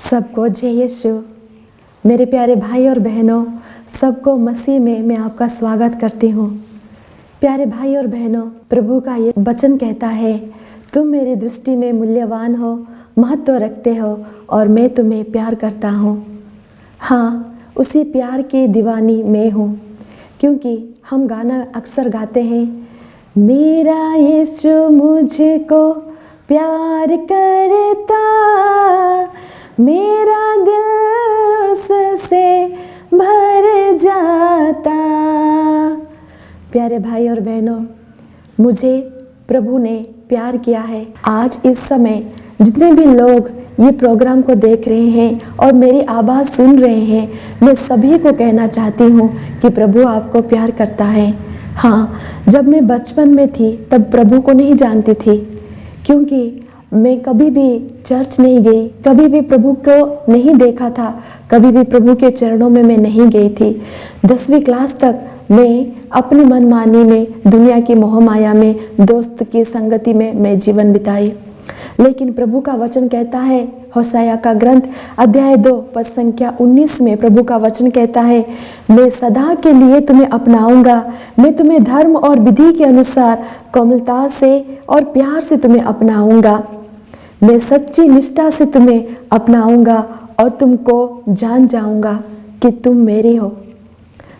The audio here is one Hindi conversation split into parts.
सबको जय यीशु। मेरे प्यारे भाई और बहनों, सबको मसीह में मैं आपका स्वागत करती हूँ। प्यारे भाई और बहनों, प्रभु का ये वचन कहता है, तुम मेरी दृष्टि में मूल्यवान हो, महत्व रखते हो और मैं तुम्हें प्यार करता हूँ। हाँ, उसी प्यार की दीवानी मैं हूँ, क्योंकि हम गाना अक्सर गाते हैं, मेरा यीशु मुझको प्यार करता, मेरा दिल उससे भर जाता। प्यारे भाई और बहनों, मुझे प्रभु ने प्यार किया है। आज इस समय जितने भी लोग ये प्रोग्राम को देख रहे हैं और मेरी आवाज़ सुन रहे हैं, मैं सभी को कहना चाहती हूँ कि प्रभु आपको प्यार करता है। हाँ, जब मैं बचपन में थी तब प्रभु को नहीं जानती थी, क्योंकि मैं कभी भी चर्च नहीं गई, कभी भी प्रभु को नहीं देखा था, कभी भी प्रभु के चरणों में मैं नहीं गई थी। 10वीं क्लास तक मैं अपनी मनमानी में, दुनिया की मोहमाया में, दोस्त की संगति में मैं जीवन बिताई। लेकिन प्रभु का वचन कहता है, होशाया का ग्रंथ अध्याय 2 पद संख्या 19 में प्रभु का वचन कहता है, मैं सदा के लिए तुम्हें अपनाऊंगा, मैं तुम्हें धर्म और विधि के अनुसार कोमलता से और प्यार से तुम्हें अपनाऊंगा, मैं सच्ची निष्ठा से तुम्हें अपनाऊंगा और तुमको जान जाऊंगा कि तुम मेरी हो।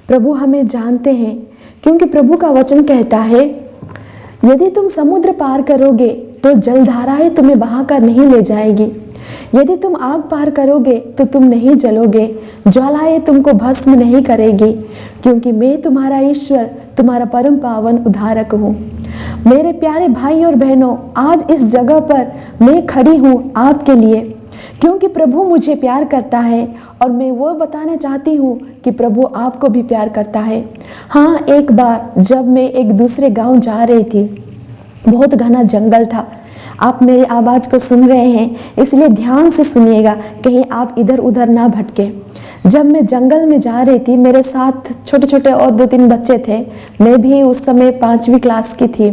प्रभु हमें जानते हैं, क्योंकि प्रभु का वचन कहता है, यदि तुम समुद्र पार करोगे तो जलधाराएं तुम्हें बहाकर नहीं ले जाएगी, यदि तुम आग पार करोगे तो तुम नहीं जलोगे, ज्वालाएं तुमको भस्म नहीं करेगी, क्योंकि मैं तुम्हारा ईश्वर, तुम्हारा परम पावन उद्धारक हूँ। मेरे प्यारे भाई और बहनों, आज इस जगह पर मैं खड़ी हूँ आपके लिए, क्योंकि प्रभु मुझे प्यार करता है और मैं वो बताना चाहती हूँ कि प्रभु आपको भी प्यार करता है। हाँ, एक बार जब मैं एक दूसरे गांव जा रही थी, बहुत घना जंगल था। आप मेरी आवाज़ को सुन रहे हैं, इसलिए ध्यान से सुनिएगा, कहीं आप इधर उधर ना भटके। जब मैं जंगल में जा रही थी, मेरे साथ छोटे छोटे और 2-3 बच्चे थे। मैं भी उस समय 5वीं क्लास की थी।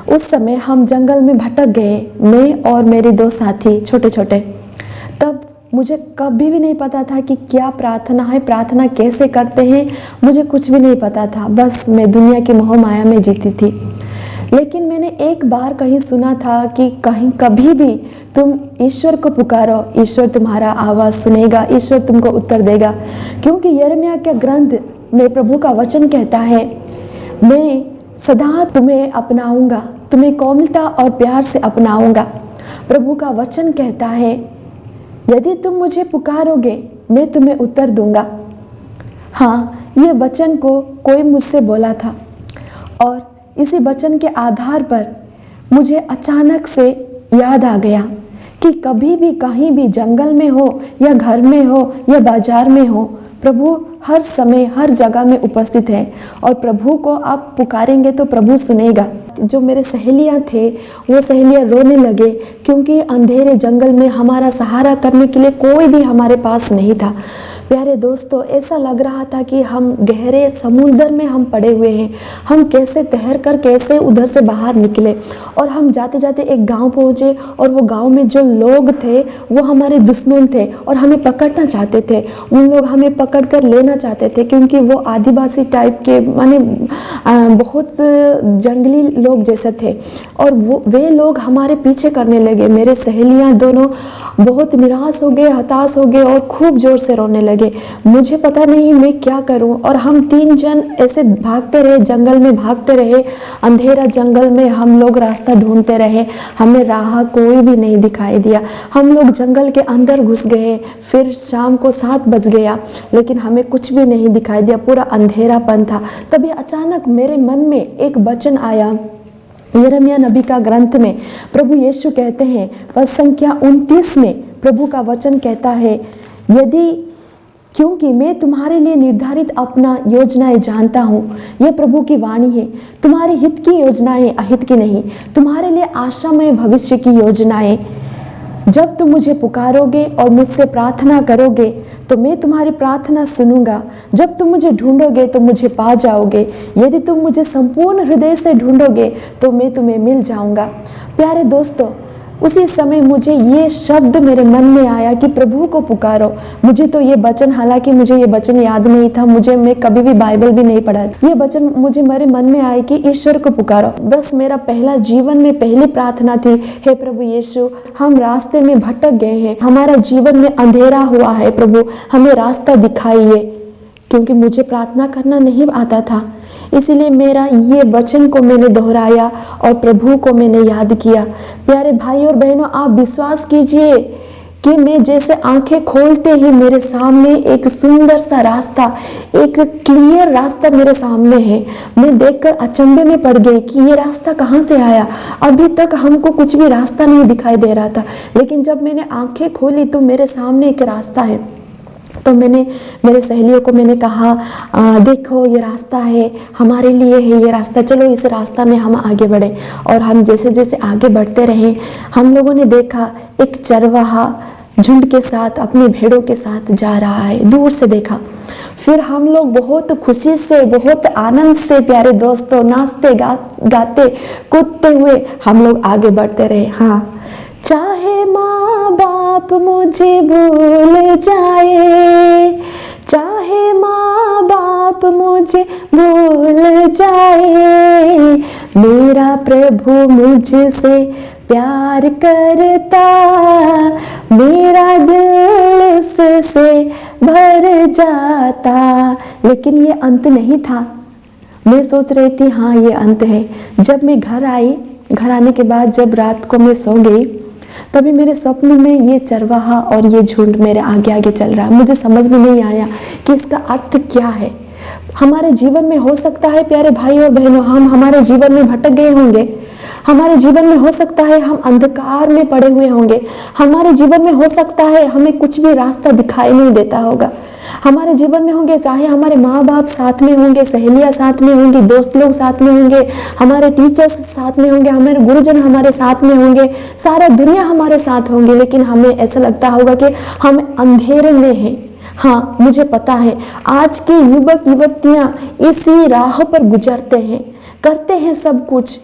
उस समय हम जंगल में भटक गए, मैं और मेरे 2 साथी छोटे छोटे। तब मुझे कभी भी नहीं पता था कि क्या प्रार्थना है, प्रार्थना कैसे करते हैं, मुझे कुछ भी नहीं पता था। बस मैं दुनिया की मोह माया में जीती थी। लेकिन मैंने एक बार कहीं सुना था कि कहीं कभी भी तुम ईश्वर को पुकारो, ईश्वर तुम्हारा आवाज़ सुनेगा, ईश्वर तुमको उत्तर देगा। क्योंकि यिर्मयाह के ग्रंथ में प्रभु का वचन कहता है, मैं सदा तुम्हें अपनाऊंगा, तुम्हें कोमलता और प्यार से अपनाऊंगा। प्रभु का वचन कहता है, यदि तुम मुझे पुकारोगे मैं तुम्हें उत्तर दूंगा। हाँ, ये वचन को कोई मुझसे बोला था और इसी वचन के आधार पर मुझे अचानक से याद आ गया कि कभी भी कहीं भी जंगल में हो या घर में हो या बाजार में हो, प्रभु हर समय हर जगह में उपस्थित है और प्रभु को आप पुकारेंगे तो प्रभु सुनेगा। जो मेरे सहेलियां थे, वो सहेलियां रोने लगे, क्योंकि अंधेरे जंगल में हमारा सहारा करने के लिए कोई भी हमारे पास नहीं था। प्यारे दोस्तों, ऐसा लग रहा था कि हम गहरे समुद्र में हम पड़े हुए हैं। हम कैसे तैर कर कैसे उधर से बाहर निकले। और हम जाते जाते एक गांव पहुंचे और वो गांव में जो लोग थे वो हमारे दुश्मन थे और हमें पकड़ना चाहते थे। उन लोग हमें पकड़ कर लेना चाहते थे, क्योंकि वो आदिवासी टाइप के, माने बहुत जंगली लोग जैसे थे, और वे लोग हमारे पीछे करने लगे। मेरे सहेलियां दोनों बहुत निराश हो गए, हताश हो गए और खूब जोर से रोने लगे। मुझे पता नहीं मैं क्या करूं, और हम 3 जन ऐसे भागते रहे, जंगल में भागते रहे। अंधेरा जंगल में हम लोग रास्ता ढूंढते रहे, हमें राह कोई भी नहीं दिखाई दिया। हम लोग जंगल के अंदर घुस गए। फिर शाम को 7 बज गया, लेकिन हमें कुछ भी नहीं दिखाई दिया, पूरा अंधेरापन था। तभी अचानक मेरे मन में एक वचन आया। यिर्मयाह नबी का ग्रंथ में प्रभु यीशु कहते हैं, पद संख्या 29 में प्रभु का वचन कहता है, यदि क्योंकि मैं तुम्हारे लिए निर्धारित अपना योजनाएं जानता हूँ। यह प्रभु की वाणी है, तुम्हारे हित की योजनाएं, अहित की नहीं, तुम्हारे लिए आशामय भविष्य की योजनाएं। जब तुम मुझे पुकारोगे और मुझसे प्रार्थना करोगे तो मैं तुम्हारी प्रार्थना सुनूंगा। जब तुम मुझे ढूंढोगे तो मुझे पा जाओगे। यदि तुम मुझे संपूर्ण हृदय से ढूंढोगे तो मैं तुम्हें मिल जाऊंगा। प्यारे दोस्तों, उसी समय मुझे ये शब्द मेरे मन में आया कि प्रभु को पुकारो। मुझे तो ये वचन, हालांकि मुझे ये वचन याद नहीं था, मैं कभी भी बाइबल भी नहीं पढ़ा, ये वचन मुझे मेरे मन में आया कि ईश्वर को पुकारो। बस मेरा पहला जीवन में पहली प्रार्थना थी, हे प्रभु यीशु, हम रास्ते में भटक गए हैं, हमारा जीवन में अंधेरा हुआ है, प्रभु हमें रास्ता दिखाइए। क्योंकि मुझे प्रार्थना करना नहीं आता था, इसीलिए मेरा ये वचन को मैंने दोहराया और प्रभु को मैंने याद किया। प्यारे भाई और बहनों, आप विश्वास कीजिए कि मैं जैसे आंखें खोलते ही मेरे सामने एक सुंदर सा रास्ता, एक क्लियर रास्ता मेरे सामने है। मैं देखकर अचंभे में पड़ गई कि ये रास्ता कहाँ से आया। अभी तक हमको कुछ भी रास्ता नहीं दिखाई दे रहा था, लेकिन जब मैंने आंखें खोली तो मेरे सामने एक रास्ता है। तो मैंने मेरे सहेलियों को मैंने कहा, देखो ये रास्ता है, हमारे लिए है ये रास्ता, चलो इस रास्ता में हम आगे बढ़े। और हम जैसे जैसे आगे बढ़ते रहे, हम लोगों ने देखा एक चरवाहा झुंड के साथ, अपनी भेड़ों के साथ जा रहा है, दूर से देखा। फिर हम लोग बहुत खुशी से, बहुत आनंद से, प्यारे दोस्तों, नाचते गाते कूदते हुए हम लोग आगे बढ़ते रहे। हाँ, चाहे माँ बाप मुझे भूल जाए, चाहे माँ बाप मुझे भूल जाए, मेरा प्रभु मुझसे प्यार करता, मेरा दिल इससे भर जाता। लेकिन ये अंत नहीं था। मैं सोच रही थी हाँ ये अंत है। जब मैं घर आई, घर आने के बाद जब रात को मैं सो गई, तभी मेरे स्वप्न में ये चरवाहा और ये झुंड मेरे आगे आगे चल रहा है। मुझे समझ में नहीं आया कि इसका अर्थ क्या है। हमारे जीवन में हो सकता है प्यारे भाई और बहनों, हम हमारे जीवन में भटक गए होंगे। हमारे जीवन में हो सकता है हम अंधकार में पड़े हुए होंगे। हमारे जीवन में हो सकता है हमें कुछ भी रास्ता दिखाई नहीं देता होगा। हमारे जीवन में होंगे, चाहे हमारे माँ बाप साथ में होंगे, सहेलियाँ साथ में होंगी, दोस्त लोग साथ में होंगे, हमारे टीचर्स साथ में होंगे, हमारे गुरुजन हमारे साथ में होंगे, सारा दुनिया हमारे साथ होंगे, लेकिन हमें ऐसा लगता होगा कि हम अंधेरे में हैं। हाँ, मुझे पता है आज के युवक युवतियाँ इसी राह पर गुजरते हैं, करते हैं सब कुछ,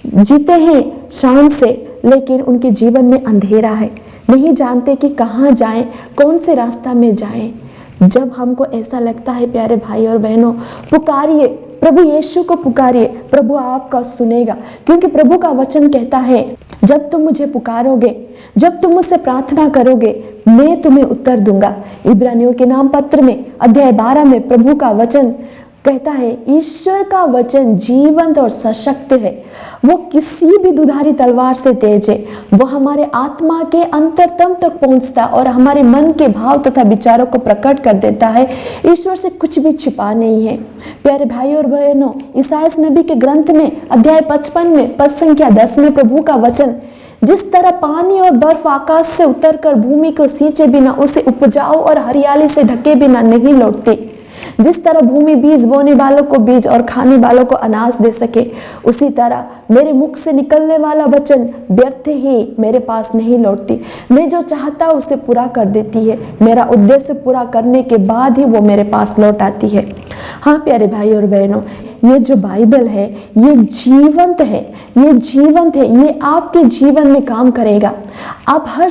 जीते हैं शान से, लेकिन उनके जीवन में अंधेरा है। नहीं जानते कि कहाँ जाएं, कौन से रास्ता में जाएं। जब हमको ऐसा लगता है प्यारे भाई और बहनों, पुकारिए, प्रभु यीशु को पुकारिए, प्रभु आपका सुनेगा। क्योंकि प्रभु का वचन कहता है, जब तुम मुझे पुकारोगे, जब तुम मुझसे प्रार्थना करोगे, मैं तुम्हें उत्तर दूंगा। इब्रानियों के नाम पत्र में अध्याय 12 में प्रभु का वचन कहता है, ईश्वर का वचन जीवंत और सशक्त है, वो किसी भी दुधारी तलवार से तेज है, वो हमारे आत्मा के अंतरतम तक पहुंचता और हमारे मन के भाव तथा विचारों को प्रकट कर देता है। ईश्वर से कुछ भी छिपा नहीं है। प्यारे भाई और बहनों, इसायास नबी के ग्रंथ में अध्याय 55 में पद संख्या 10 में प्रभु का वचन, जिस तरह पानी और बर्फ आकाश से उतरकर भूमि को सींचे बिना, उसे उपजाऊ और हरियाली से ढके बिना नहीं लौटती, जिस तरह भूमि बीज बोने वालों को बीज और खाने वालों को अनाज दे सके, उसी तरह मेरे मुख से निकलने वाला वचन व्यर्थ ही मेरे पास नहीं लौटती। मैं जो चाहता उसे पूरा कर देती है, मेरा उद्देश्य पूरा करने के बाद ही वो मेरे पास लौट आती है। हाँ प्यारे भाई और बहनों, ये जो बाइबल है ये जीवंत है, ये जीवंत है, ये आपके जीवन में काम करेगा। आप हर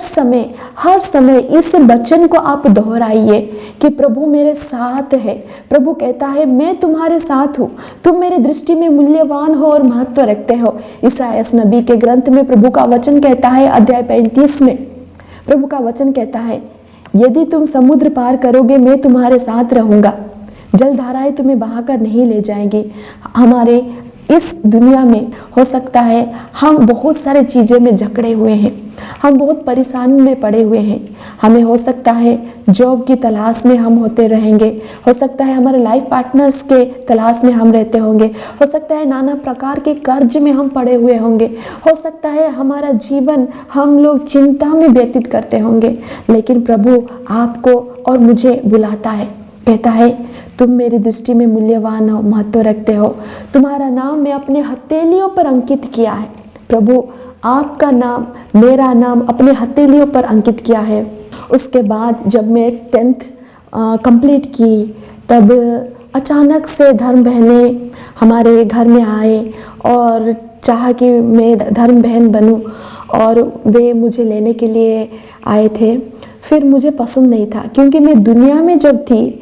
समय इस वचन को आप दोहराइए कि प्रभु मेरे साथ है। प्रभु कहता है, मैं तुम्हारे साथ हूँ, तुम मेरी दृष्टि में मूल्यवान हो और महत्व रखते हो। इसायास नबी के ग्रंथ में प्रभु का वचन कहता है अध्याय 35 में प्रभु का वचन कहता है, यदि तुम समुद्र पार करोगे मैं तुम्हारे साथ रहूंगा, जलधाराएं तुम्हें बहाकर नहीं ले जाएंगी। हमारे इस दुनिया में हो सकता है हम बहुत सारे चीज़ें में जकड़े हुए हैं, हम बहुत परेशानी में पड़े हुए हैं। हमें हो सकता है जॉब की तलाश में हम होते रहेंगे, हो सकता है हमारे लाइफ पार्टनर्स के तलाश में हम रहते होंगे, हो सकता है नाना प्रकार के कर्ज में हम पड़े हुए होंगे, हो सकता है हमारा जीवन हम लोग चिंता में व्यतीत करते होंगे। लेकिन प्रभु आपको और मुझे बुलाता है, कहता है तुम मेरी दृष्टि में मूल्यवान हो, महत्व रखते हो, तुम्हारा नाम मैं अपने हथेलियों पर अंकित किया है। प्रभु आपका नाम, मेरा नाम अपने हथेलियों पर अंकित किया है। उसके बाद जब मैं 10th कंप्लीट की, तब अचानक से धर्म बहनें हमारे घर में आए और चाहा कि मैं धर्म बहन बनूं, और वे मुझे लेने के लिए आए थे। फिर मुझे पसंद नहीं था, क्योंकि मैं दुनिया में जब थी,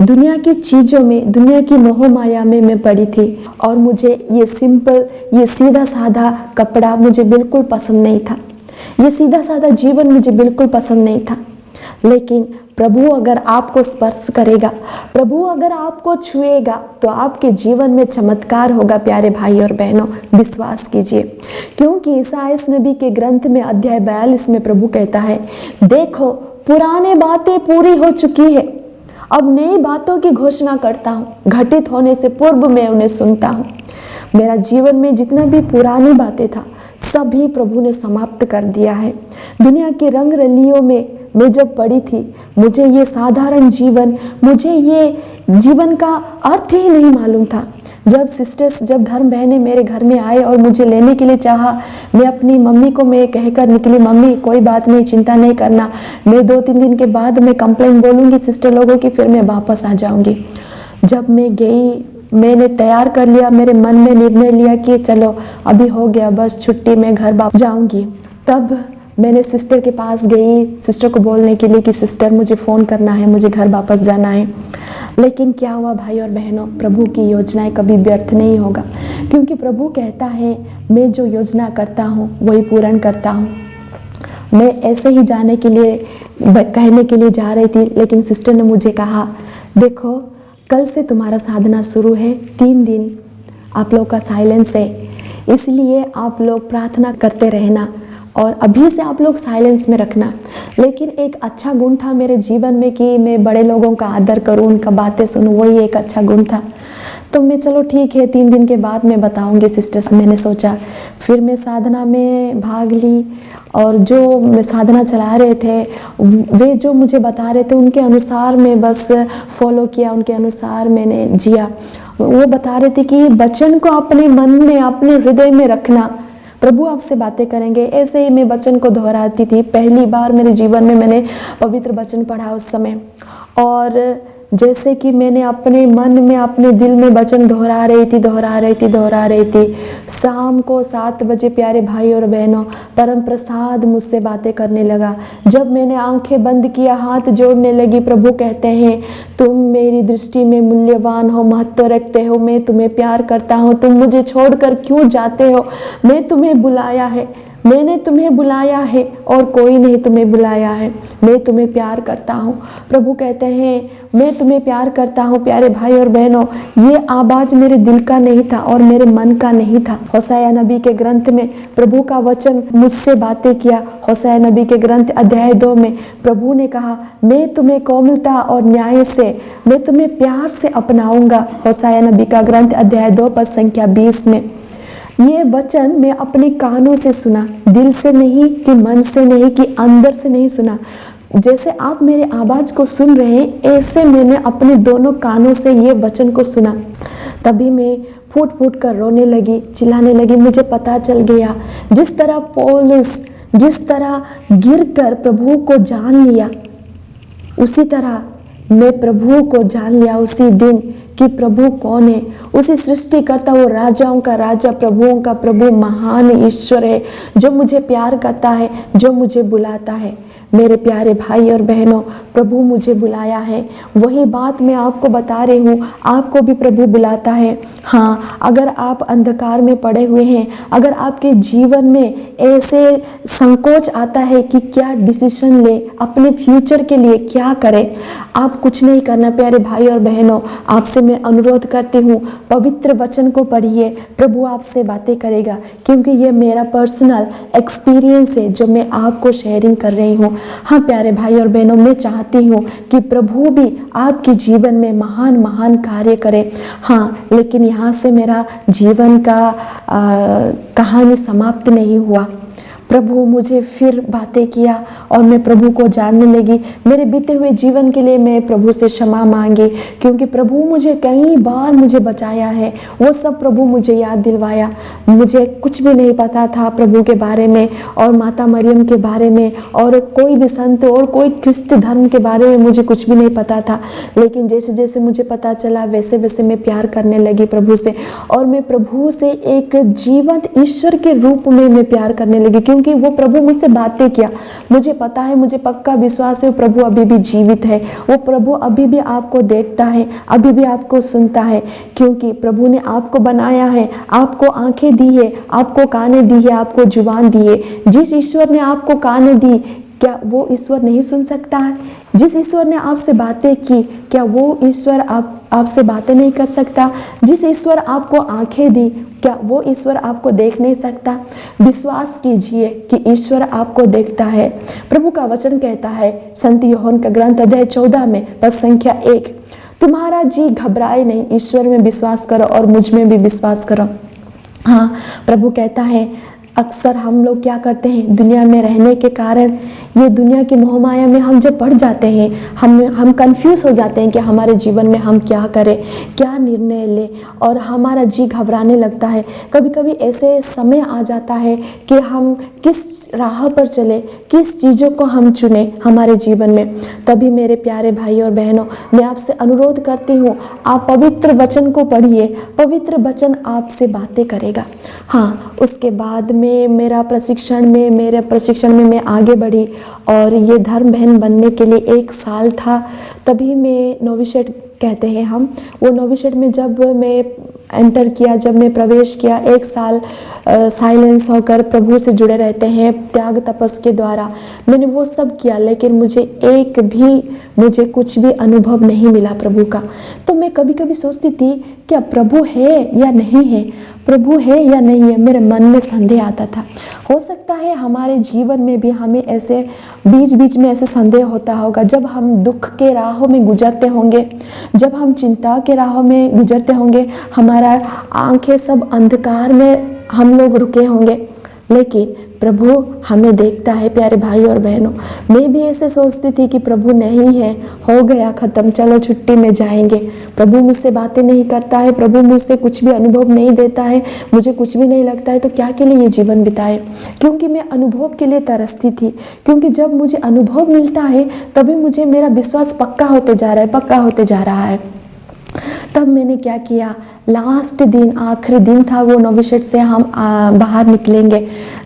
दुनिया की चीज़ों में, दुनिया की मोह माया में मैं पड़ी थी, और मुझे ये सिंपल, ये सीधा साधा कपड़ा मुझे बिल्कुल पसंद नहीं था। ये सीधा साधा जीवन मुझे बिल्कुल पसंद नहीं था। लेकिन प्रभु अगर आपको स्पर्श करेगा, प्रभु अगर आपको छुएगा, तो आपके जीवन में चमत्कार होगा। प्यारे भाई और बहनों, विश्वास कीजिए, क्योंकि ईसायाह नबी के ग्रंथ में अध्याय 42 में प्रभु कहता है, देखो पुराने बातें पूरी हो चुकी है, अब नई बातों की घोषणा करता हूँ, घटित होने से पूर्व मैं उन्हें सुनता हूँ। मेरा जीवन में जितना भी पुरानी बातें था, सभी प्रभु ने समाप्त कर दिया है। दुनिया के रंग रलियों में मैं जब पड़ी थी, मुझे ये साधारण जीवन, मुझे ये जीवन का अर्थ ही नहीं मालूम था। जब सिस्टर्स, जब धर्म बहनें मेरे घर में आए और मुझे लेने के लिए चाहा, मैं अपनी मम्मी को मैं कहकर निकली, मम्मी कोई बात नहीं, चिंता नहीं करना, मैं 2-3 दिन के बाद मैं कंप्लेंट बोलूँगी सिस्टर लोगों की, फिर मैं वापस आ जाऊँगी। जब मैं गई, मैंने तैयार कर लिया, मेरे मन में निर्णय लिया कि चलो अभी हो गया, बस छुट्टी, मैं घर वापस जाऊँगी। तब मैंने सिस्टर के पास गई, सिस्टर को बोलने के लिए कि सिस्टर मुझे फ़ोन करना है, मुझे घर वापस जाना है। लेकिन क्या हुआ भाई और बहनों, प्रभु की योजनाएं कभी व्यर्थ नहीं होगा, क्योंकि प्रभु कहता है, मैं जो योजना करता हूँ वही पूर्ण करता हूँ। मैं ऐसे ही जाने के लिए, कहने के लिए जा रही थी, लेकिन सिस्टर ने मुझे कहा, देखो कल से तुम्हारा साधना शुरू है, 3 दिन आप लोग का साइलेंस है, इसलिए आप लोग प्रार्थना करते रहना और अभी से आप लोग साइलेंस में रखना। लेकिन एक अच्छा गुण था मेरे जीवन में कि मैं बड़े लोगों का आदर करूं, उनका बातें सुनूं, वही एक अच्छा गुण था। तो मैं चलो ठीक है, 3 दिन के बाद मैं बताऊंगी सिस्टर्स, मैंने सोचा। फिर मैं साधना में भाग ली, और जो मैं साधना चला रहे थे, वे जो मुझे बता रहे थे उनके अनुसार मैं बस फॉलो किया, उनके अनुसार मैंने जिया। वो बता रहे थे कि वचन को अपने मन में, अपने हृदय में रखना, प्रभु आपसे बातें करेंगे। ऐसे ही मैं वचन को दोहराती थी। पहली बार मेरे जीवन में मैंने पवित्र वचन पढ़ा उस समय, और जैसे कि मैंने अपने मन में, अपने दिल में वचन दोहरा रही थी। शाम को 7 बजे प्यारे भाई और बहनों, परम प्रसाद मुझसे बातें करने लगा। जब मैंने आंखें बंद किया, हाथ जोड़ने लगी, प्रभु कहते हैं, तुम मेरी दृष्टि में मूल्यवान हो, महत्व रखते हो, मैं तुम्हें प्यार करता हूँ, तुम मुझे छोड़कर क्यों जाते हो, मैं तुम्हें बुलाया है, मैंने तुम्हें बुलाया है और कोई नहीं तुम्हें बुलाया है, मैं तुम्हें प्यार करता हूँ। प्रभु कहते हैं, मैं तुम्हें प्यार करता हूँ। प्यारे भाई और बहनों, ये आवाज़ मेरे दिल का नहीं था और मेरे मन का नहीं था। होशाया नबी के ग्रंथ में प्रभु का वचन मुझसे बातें किया। होशाया नबी के ग्रंथ अध्याय 2 में प्रभु ने कहा, मैं तुम्हें कोमलता और न्याय से, मैं तुम्हें प्यार से अपनाऊंगा। होशाया नबी का ग्रंथ अध्याय 2 पद संख्या 20 में। ये वचन मैं अपने कानों से सुना, दिल से नहीं, कि मन से नहीं, कि अंदर से नहीं सुना। जैसे आप मेरे आवाज़ को सुन रहे हैं, ऐसे मैंने अपने दोनों कानों से ये वचन को सुना। तभी मैं फूट फूट कर रोने लगी, चिल्लाने लगी। मुझे पता चल गया, जिस तरह पौलुस जिस तरह गिर कर प्रभु को जान लिया, उसी तरह मैं प्रभु को जान लिया उसी दिन कि प्रभु कौन है। उसी सृष्टिकर्ता, वो राजाओं का राजा, प्रभुओं का प्रभु, महान ईश्वर है, जो मुझे प्यार करता है, जो मुझे बुलाता है। मेरे प्यारे भाई और बहनों, प्रभु मुझे बुलाया है। वही बात मैं आपको बता रही हूँ, आपको भी प्रभु बुलाता है। हाँ, अगर आप अंधकार में पड़े हुए हैं, अगर आपके जीवन में ऐसे संकोच आता है कि क्या डिसीजन ले, अपने फ्यूचर के लिए क्या करें, आप कुछ नहीं करना। प्यारे भाई और बहनों, आपसे मैं अनुरोध करती हूँ, पवित्र वचन को पढ़िए, प्रभु आपसे बातें करेगा, क्योंकि ये मेरा पर्सनल एक्सपीरियंस है जो मैं आपको शेयरिंग कर रही हूँ। हाँ प्यारे भाई और बहनों, मैं चाहती हूँ कि प्रभु भी आपके जीवन में महान महान कार्य करे। हाँ, लेकिन यहाँ से मेरा जीवन का कहानी समाप्त नहीं हुआ। प्रभु मुझे फिर बातें किया और मैं प्रभु को जानने लगी। मेरे बीते हुए जीवन के लिए मैं प्रभु से क्षमा मांगी, क्योंकि प्रभु मुझे कई बार मुझे बचाया है। वो सब प्रभु मुझे याद दिलवाया। मुझे कुछ भी नहीं पता था प्रभु के बारे में और माता मरियम के बारे में और कोई भी संत और कोई ख्रिस्त धर्म के बारे में मुझे कुछ भी नहीं पता था। लेकिन जैसे जैसे मुझे पता चला वैसे वैसे मैं प्यार करने लगी प्रभु से, और मैं प्रभु से एक जीवंत ईश्वर के रूप में मैं प्यार करने लगी, क्योंकि वो प्रभु मुझसे बातें किया। मुझे पता है, मुझे पक्का विश्वास है प्रभु अभी भी जीवित है। वो प्रभु अभी भी आपको देखता है, अभी भी आपको सुनता है, क्योंकि प्रभु ने आपको बनाया है, आपको आंखें दी है, आपको कानें दी है, आपको जुबान दी है। जिस ईश्वर ने आपको कानें दी, क्या वो ईश्वर नहीं सुन सकता है? जिस ईश्वर ने आपसे बातें की, क्या वो ईश्वर आपसे बातें नहीं कर सकता? जिस ईश्वर आपको आंखें दी, क्या वो ईश्वर आपको देख नहीं सकता? विश्वास कीजिए कि ईश्वर आपको देखता है। प्रभु का वचन कहता है संत यूहन्ना का ग्रंथ अध्याय 14 में पद संख्या 1, तुम्हारा जी घबराए नहीं, ईश्वर में विश्वास करो और मुझ में भी विश्वास करो। हाँ, प्रभु कहता है अक्सर हम लोग क्या करते हैं, दुनिया में रहने के कारण ये दुनिया की मोहमाया में हम जब पड़ जाते हैं, हम कंफ्यूज हो जाते हैं कि हमारे जीवन में हम क्या करें, क्या निर्णय लें, और हमारा जी घबराने लगता है। कभी कभी ऐसे समय आ जाता है कि हम किस राह पर चले, किस चीज़ों को हम चुने हमारे जीवन में। तभी मेरे प्यारे भाई और बहनों, मैं आपसे अनुरोध करती हूँ, आप पवित्र वचन को पढ़िए, पवित्र वचन आपसे बातें करेगा। हाँ, उसके बाद में मेरे प्रशिक्षण में मैं आगे बढ़ी और ये धर्म बहन बनने के लिए 1 साल था। तभी मैं नोविशेट कहते हैं हम, वो नोविशेट में जब मैं एंटर किया, जब मैं प्रवेश किया, 1 साल साइलेंस होकर प्रभु से जुड़े रहते हैं त्याग तपस के द्वारा। मैंने वो सब किया, लेकिन मुझे कुछ भी अनुभव नहीं मिला प्रभु का। तो मैं कभी कभी सोचती थी क्या प्रभु है या नहीं है, प्रभु है या नहीं है, मेरे मन में संदेह आता था। हो सकता है हमारे जीवन में भी हमें ऐसे बीच बीच में ऐसे संदेह होता होगा, जब हम दुख के राहों में गुजरते होंगे, जब हम चिंता के राहों में गुजरते होंगे, हमारा आंखें सब अंधकार में हम लोग रुके होंगे, लेकिन प्रभु हमें देखता है। प्यारे भाई और बहनों, मैं भी ऐसे सोचती थी कि प्रभु नहीं है, हो गया ख़त्म, चलो छुट्टी में जाएंगे। प्रभु मुझसे बातें नहीं करता है, प्रभु मुझसे कुछ भी अनुभव नहीं देता है, मुझे कुछ भी नहीं लगता है, तो क्या के लिए ये जीवन बिताए। क्योंकि मैं अनुभव के लिए तरसती थी, क्योंकि जब मुझे अनुभव मिलता है तभी मुझे मेरा विश्वास पक्का होते जा रहा है। तब मैंने क्या किया, लास्ट दिन, आखिरी दिन था वो नोविशेट से हम बाहर निकलेंगे,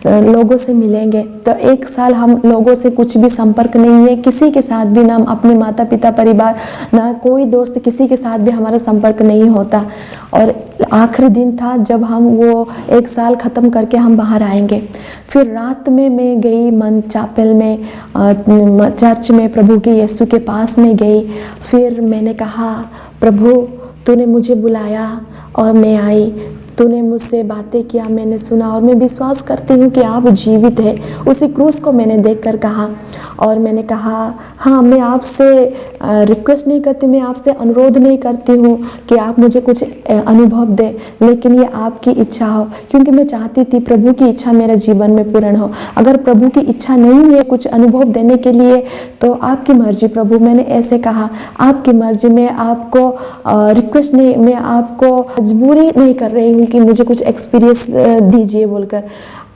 लोगों से मिलेंगे। तो 1 साल हम लोगों से कुछ भी संपर्क नहीं है, किसी के साथ भी, ना अपने माता पिता परिवार, ना कोई दोस्त, किसी के साथ भी हमारा संपर्क नहीं होता। और आखिरी दिन था जब हम वो 1 साल ख़त्म करके हम बाहर आएंगे। फिर रात में मैं गई चैपल में, चर्च में, प्रभु के यीशु के पास में गई। फिर मैंने कहा प्रभु तूने मुझे बुलाया और मैं आई, तूने मुझसे बातें किया, मैंने सुना, और मैं विश्वास करती हूँ कि आप जीवित है। उसी क्रूस को मैंने देखकर कहा, और मैंने कहा हाँ, मैं आपसे रिक्वेस्ट नहीं करती, मैं आपसे अनुरोध नहीं करती हूँ कि आप मुझे कुछ अनुभव दें, लेकिन ये आपकी इच्छा हो, क्योंकि मैं चाहती थी प्रभु की इच्छा मेरे जीवन में पूर्ण हो। अगर प्रभु की इच्छा नहीं है कुछ अनुभव देने के लिए, तो आपकी मर्जी प्रभु, मैंने ऐसे कहा, आपकी मर्जी, मैं आपको रिक्वेस्ट नहीं, मैं आपको मजबूरी नहीं कर रही हूँ कि मुझे कुछ एक्सपीरियंस दीजिए बोलकर।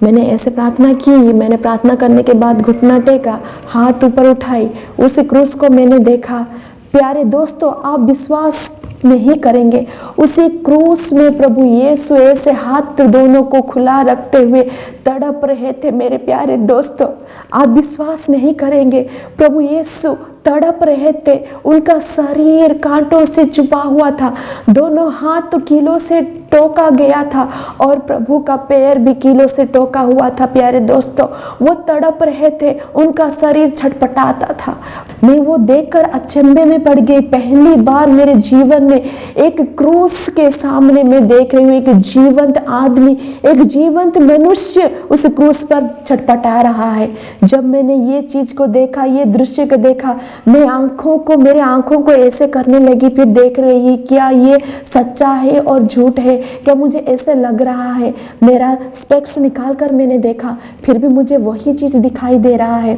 मैंने ऐसे प्रार्थना की। मैंने प्रार्थना करने के बाद घुटना टेका, हाथ ऊपर उठाई, उस क्रूस को मैंने देखा। प्यारे दोस्तों, आप विश्वास नहीं करेंगे, उसी क्रूस में प्रभु यीशु ऐसे हाथ दोनों को खुला रखते हुए तड़प रहे थे। मेरे प्यारे दोस्तों, आप विश्वास नहीं करेंगे, प्रभु यीशु तड़प रहे थे, उनका शरीर कांटों से छुपा हुआ था, दोनों हाथ तो कीलों से टोका गया था और प्रभु का पैर भी कीलों से टोका हुआ था। प्यारे दोस्तों, वो तड़प रहे थे, उनका शरीर छटपटाता था। मैं वो देखकर अचंभे में पड़ गई। पहली बार मेरे जीवन में एक क्रूस के सामने मैं देख रही हूँ एक जीवंत आदमी, एक जीवंत मनुष्य उस क्रूस पर छटपटा रहा है। जब मैंने ये चीज को देखा, ये दृश्य को देखा, मेरे आंखों को ऐसे करने लगी। फिर देख रही क्या ये सच्चा है और झूठ है, क्या मुझे ऐसे लग रहा है। मेरा स्पेक्स निकाल कर मैंने देखा, फिर भी मुझे वही चीज दिखाई दे रहा है।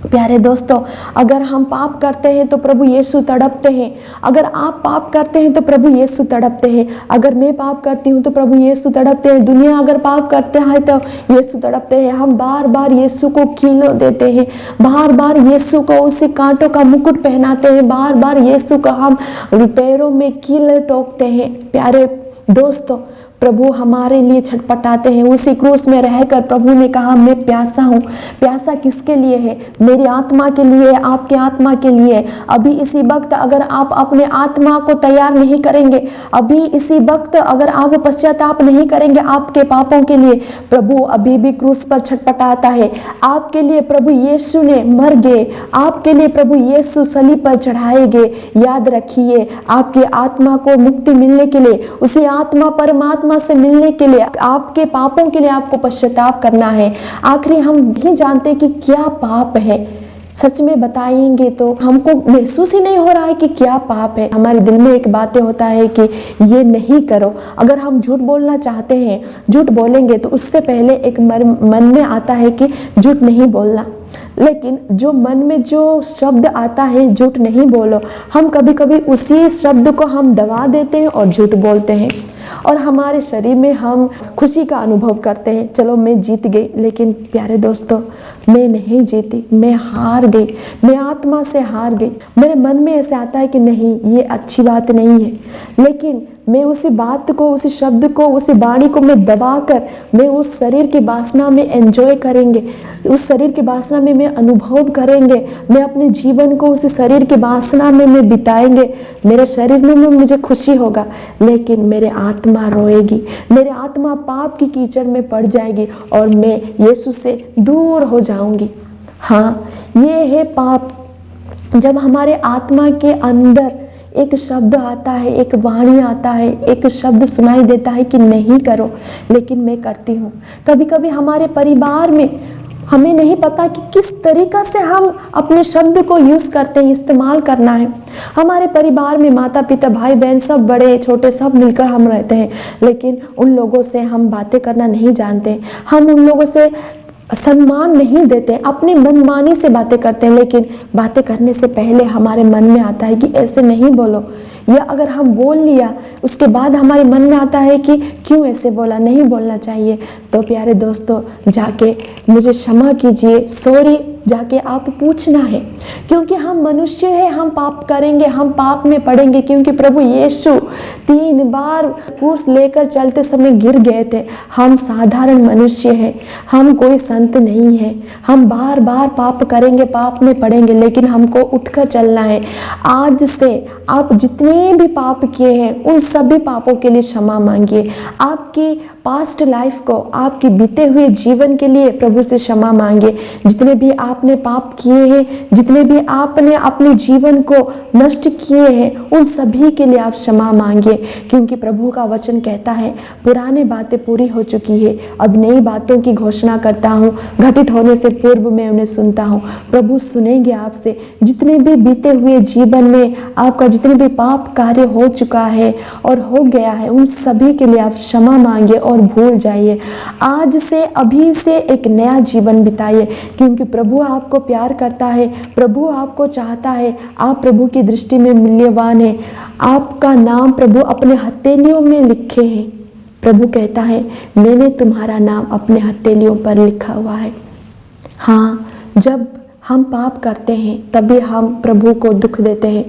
प्यारे दोस्तों, अगर हम पाप करते हैं तो प्रभु यीशु तड़पते हैं। अगर आप पाप करते हैं तो प्रभु यीशु तड़पते हैं। अगर मैं पाप करती हूँ तो प्रभु यीशु तड़पते हैं। दुनिया अगर पाप करते हैं तो यीशु तड़पते हैं। हम बार बार यीशु को कीलों देते हैं, बार बार यीशु को उसी कांटों का मुकुट पहनाते हैं, बार बार यीशु को हम पैरों में कील ठोकते हैं। प्यारे दोस्तों, प्रभु हमारे लिए छटपटाते हैं। उसी क्रूस में रहकर प्रभु ने कहा मैं प्यासा हूँ। प्यासा किसके लिए है? मेरी आत्मा के लिए, आपकी आत्मा के लिए। अभी इसी वक्त अगर आप अपने आत्मा को तैयार नहीं करेंगे, अभी इसी वक्त अगर आप पश्चाताप नहीं करेंगे आपके पापों के लिए, प्रभु अभी भी क्रूस पर छटपटाता है। आपके लिए प्रभु यीशु ने मर गए, आपके लिए प्रभु यीशु सलीब पर चढ़ाए गए। याद रखिए, आपकी आत्मा को मुक्ति मिलने के लिए, उसी आत्मा परमात्मा से मिलने के लिए, आपके पापों के लिए आपको पश्चाताप करना है। आखिरी हम नहीं जानते कि क्या पाप है। सच में बताएंगे तो हमको महसूस ही नहीं हो रहा है कि क्या पाप है। हमारे दिल में एक बातें होता है कि ये नहीं करो। अगर हम झूठ बोलना चाहते हैं, झूठ बोलेंगे तो उससे पहले एक मन में आता है कि झूठ नहीं बोलना। लेकिन जो मन में जो शब्द आता है झूठ नहीं बोलो, हम कभी कभी उसी शब्द को हम दबा देते हैं और झूठ बोलते हैं, और हमारे शरीर में हम खुशी का अनुभव करते हैं, चलो मैं जीत गई। लेकिन प्यारे दोस्तों, मैं नहीं जीती, मैं हार गई, मैं आत्मा से हार गई। मेरे मन में ऐसे आता है कि नहीं, ये अच्छी बात नहीं है, लेकिन मैं उसी बात को, उसी शब्द को, उसी वाणी को मैं दबाकर मैं उस शरीर की वासना में एंजॉय करेंगे, उस शरीर की वासना में मैं अनुभव करेंगे, मैं अपने जीवन को उस शरीर की वासना में मैं बिताएंगे। मेरे शरीर में मुझे खुशी होगा, लेकिन मेरे आत्मा रोएगी, मेरे आत्मा पाप की कीचड़ में पड़ जाएगी और मैं यीशु से दूर हो जाऊंगी। हाँ, ये है पाप। जब हमारे आत्मा के अंदर एक शब्द आता है, एक वाणी आता है, एक शब्द सुनाई देता है कि नहीं करो, लेकिन मैं करती हूँ। कभी कभी हमारे परिवार में हमें नहीं पता कि किस तरीका से हम अपने शब्द को यूज करते हैं, इस्तेमाल करना है। हमारे परिवार में माता पिता, भाई बहन, सब बड़े छोटे सब मिलकर हम रहते हैं, लेकिन उन लोगों से हम बातें करना नहीं जानते। हम उन लोगों से सम्मान नहीं देते, अपनी मनमानी से बातें करते हैं। लेकिन बातें करने से पहले हमारे मन में आता है कि ऐसे नहीं बोलो, या अगर हम बोल लिया उसके बाद हमारे मन में आता है कि क्यों ऐसे बोला, नहीं बोलना चाहिए। तो प्यारे दोस्तों, जाके मुझे क्षमा कीजिए, सॉरी जाके आप पूछना है, क्योंकि हम मनुष्य हैं, हम पाप करेंगे, हम पाप में पड़ेंगे। क्योंकि प्रभु यीशु 3 बार क्रूस लेकर चलते समय गिर गए थे। हम साधारण मनुष्य हैं, हम कोई संत नहीं है। हम बार बार पाप करेंगे, पाप में पड़ेंगे, लेकिन हमको उठकर चलना है। आज से आप जितने भी पाप किए हैं उन सभी पापों के लिए क्षमा मांगिए। आपकी पास्ट लाइफ को, आपके बीते हुए जीवन के लिए प्रभु से क्षमा मांगिए। जितने भी आपने पाप किए हैं, जितने भी आपने अपने जीवन को नष्ट किए हैं, उन सभी के लिए आप क्षमा मांगिए। क्योंकि प्रभु का वचन कहता है, पुरानी बातें पूरी हो चुकी है, अब नई बातों की घोषणा करता हूँ, घटित होने से पूर्व मैं उन्हें सुनता हूँ। प्रभु सुनेंगे आपसे। जितने भी बीते हुए जीवन में आपका जितने भी पाप कार्य हो चुका है और हो गया है, उन सभी के लिए आप क्षमा मांगिए और भूल जाइए। आज से, अभी से एक नया जीवन बिताइए, क्योंकि प्रभु आपको प्यार करता है, प्रभु आपको चाहता है। आप प्रभु की दृष्टि में मूल्यवान है। आपका नाम प्रभु अपने हथेलियों में लिखे हैं। प्रभु कहता है, मैंने तुम्हारा नाम अपने हथेलियों पर लिखा हुआ है। हाँ, जब हम पाप करते हैं तभी हम प्रभु को दुख देते हैं।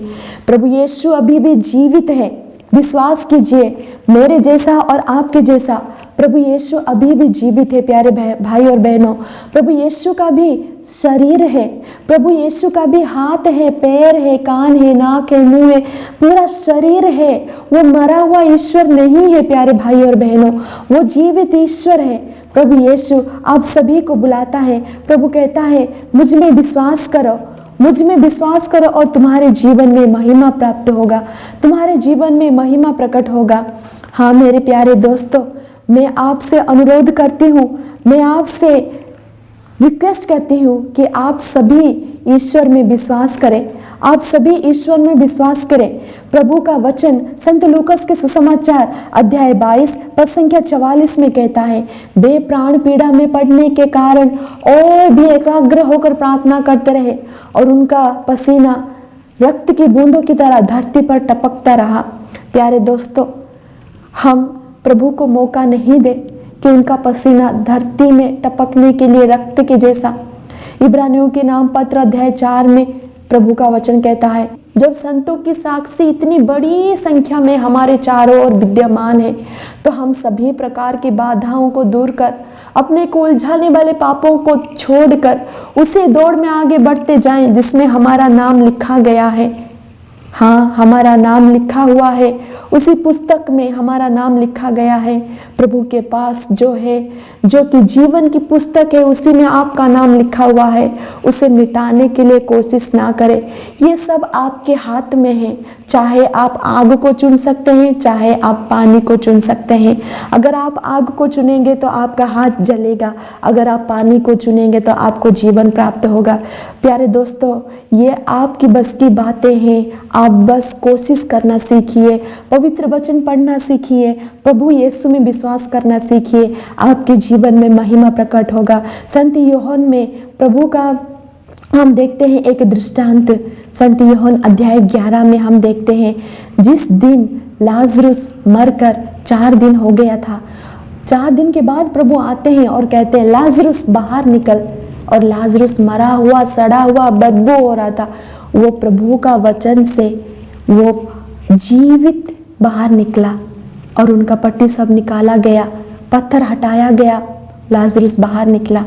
प्रभु यीशु अभी भी जीवित है, विश्वास कीजिए। मेरे जैसा और आपके जैसा प्रभु यीशु अभी भी जीवित है। प्यारे भाई और बहनों, प्रभु यीशु का भी शरीर है, प्रभु यीशु का भी हाथ है, पैर है, कान है, नाक है, मुंह है, पूरा शरीर है। वो मरा हुआ ईश्वर नहीं है प्यारे भाई और बहनों, वो जीवित ईश्वर है। प्रभु यीशु आप सभी को बुलाता है। प्रभु कहता है, मुझ में विश्वास करो, मुझ में विश्वास करो और तुम्हारे जीवन में महिमा प्राप्त होगा, तुम्हारे जीवन में महिमा प्रकट होगा। हाँ मेरे प्यारे दोस्तों, मैं आपसे अनुरोध करती हूँ, मैं आपसे रिक्वेस्ट करती हूँ कि आप सभी ईश्वर में विश्वास करें, आप सभी ईश्वर में विश्वास करें। प्रभु का वचन संत लूकास के सुसमाचार अध्याय 22 पद संख्या 44 में कहता है, वे प्राण पीड़ा में पड़ने के कारण और भी एकाग्र होकर प्रार्थना करते रहे और उनका पसीना रक्त की बूंदों की तरह धरती पर टपकता रहा। प्यारे दोस्तों, हम प्रभु को मौका नहीं दे कि उनका पसीना धरती में टपकने के लिए रक्त के जैसा। इब्रानियों के नाम पत्र अध्याय 4 में प्रभु का वचन कहता है, जब संतों की साक्षी इतनी बड़ी संख्या में हमारे चारों ओर विद्यमान है, तो हम सभी प्रकार की बाधाओं को दूर कर, अपने को उलझाने वाले पापों को छोड़कर उसी दौड़ में आगे बढ़ते जाएं जिसमें हमारा नाम लिखा गया है। हाँ, हमारा नाम लिखा हुआ है, उसी पुस्तक में हमारा नाम लिखा गया है। प्रभु के पास जो है, जो कि जीवन की पुस्तक है, उसी में आपका नाम लिखा हुआ है। उसे मिटाने के लिए कोशिश ना करें। ये सब आपके हाथ में है। चाहे आप आग को चुन सकते हैं, चाहे आप पानी को चुन सकते हैं। अगर आप आग को चुनेंगे तो आपका हाथ जलेगा, अगर आप पानी को चुनेंगे तो आपको जीवन प्राप्त होगा। प्यारे दोस्तों, ये आपकी बस की बातें हैं। आप बस कोशिश करना सीखिए, पवित्र वचन पढ़ना सीखिए, प्रभु यीशु में विश्वास करना सीखिए, आपके जीवन में महिमा प्रकट होगा। संत यूहन्ना में प्रभु का हम देखते हैं एक दृष्टांत। संत यूहन्ना अध्याय 11 में हम देखते हैं, जिस दिन लाजरुस मरकर 4 दिन हो गया था, 4 दिन के बाद प्रभु आते हैं और कहते हैं लाजरुस बाहर निकल। और लाजरुस मरा हुआ, सड़ा हुआ, बदबू हो रहा था। वो प्रभु का वचन से वो जीवित बाहर निकला और उनका पट्टी सब निकाला गया, पत्थर हटाया गया, लाजरुस बाहर निकला।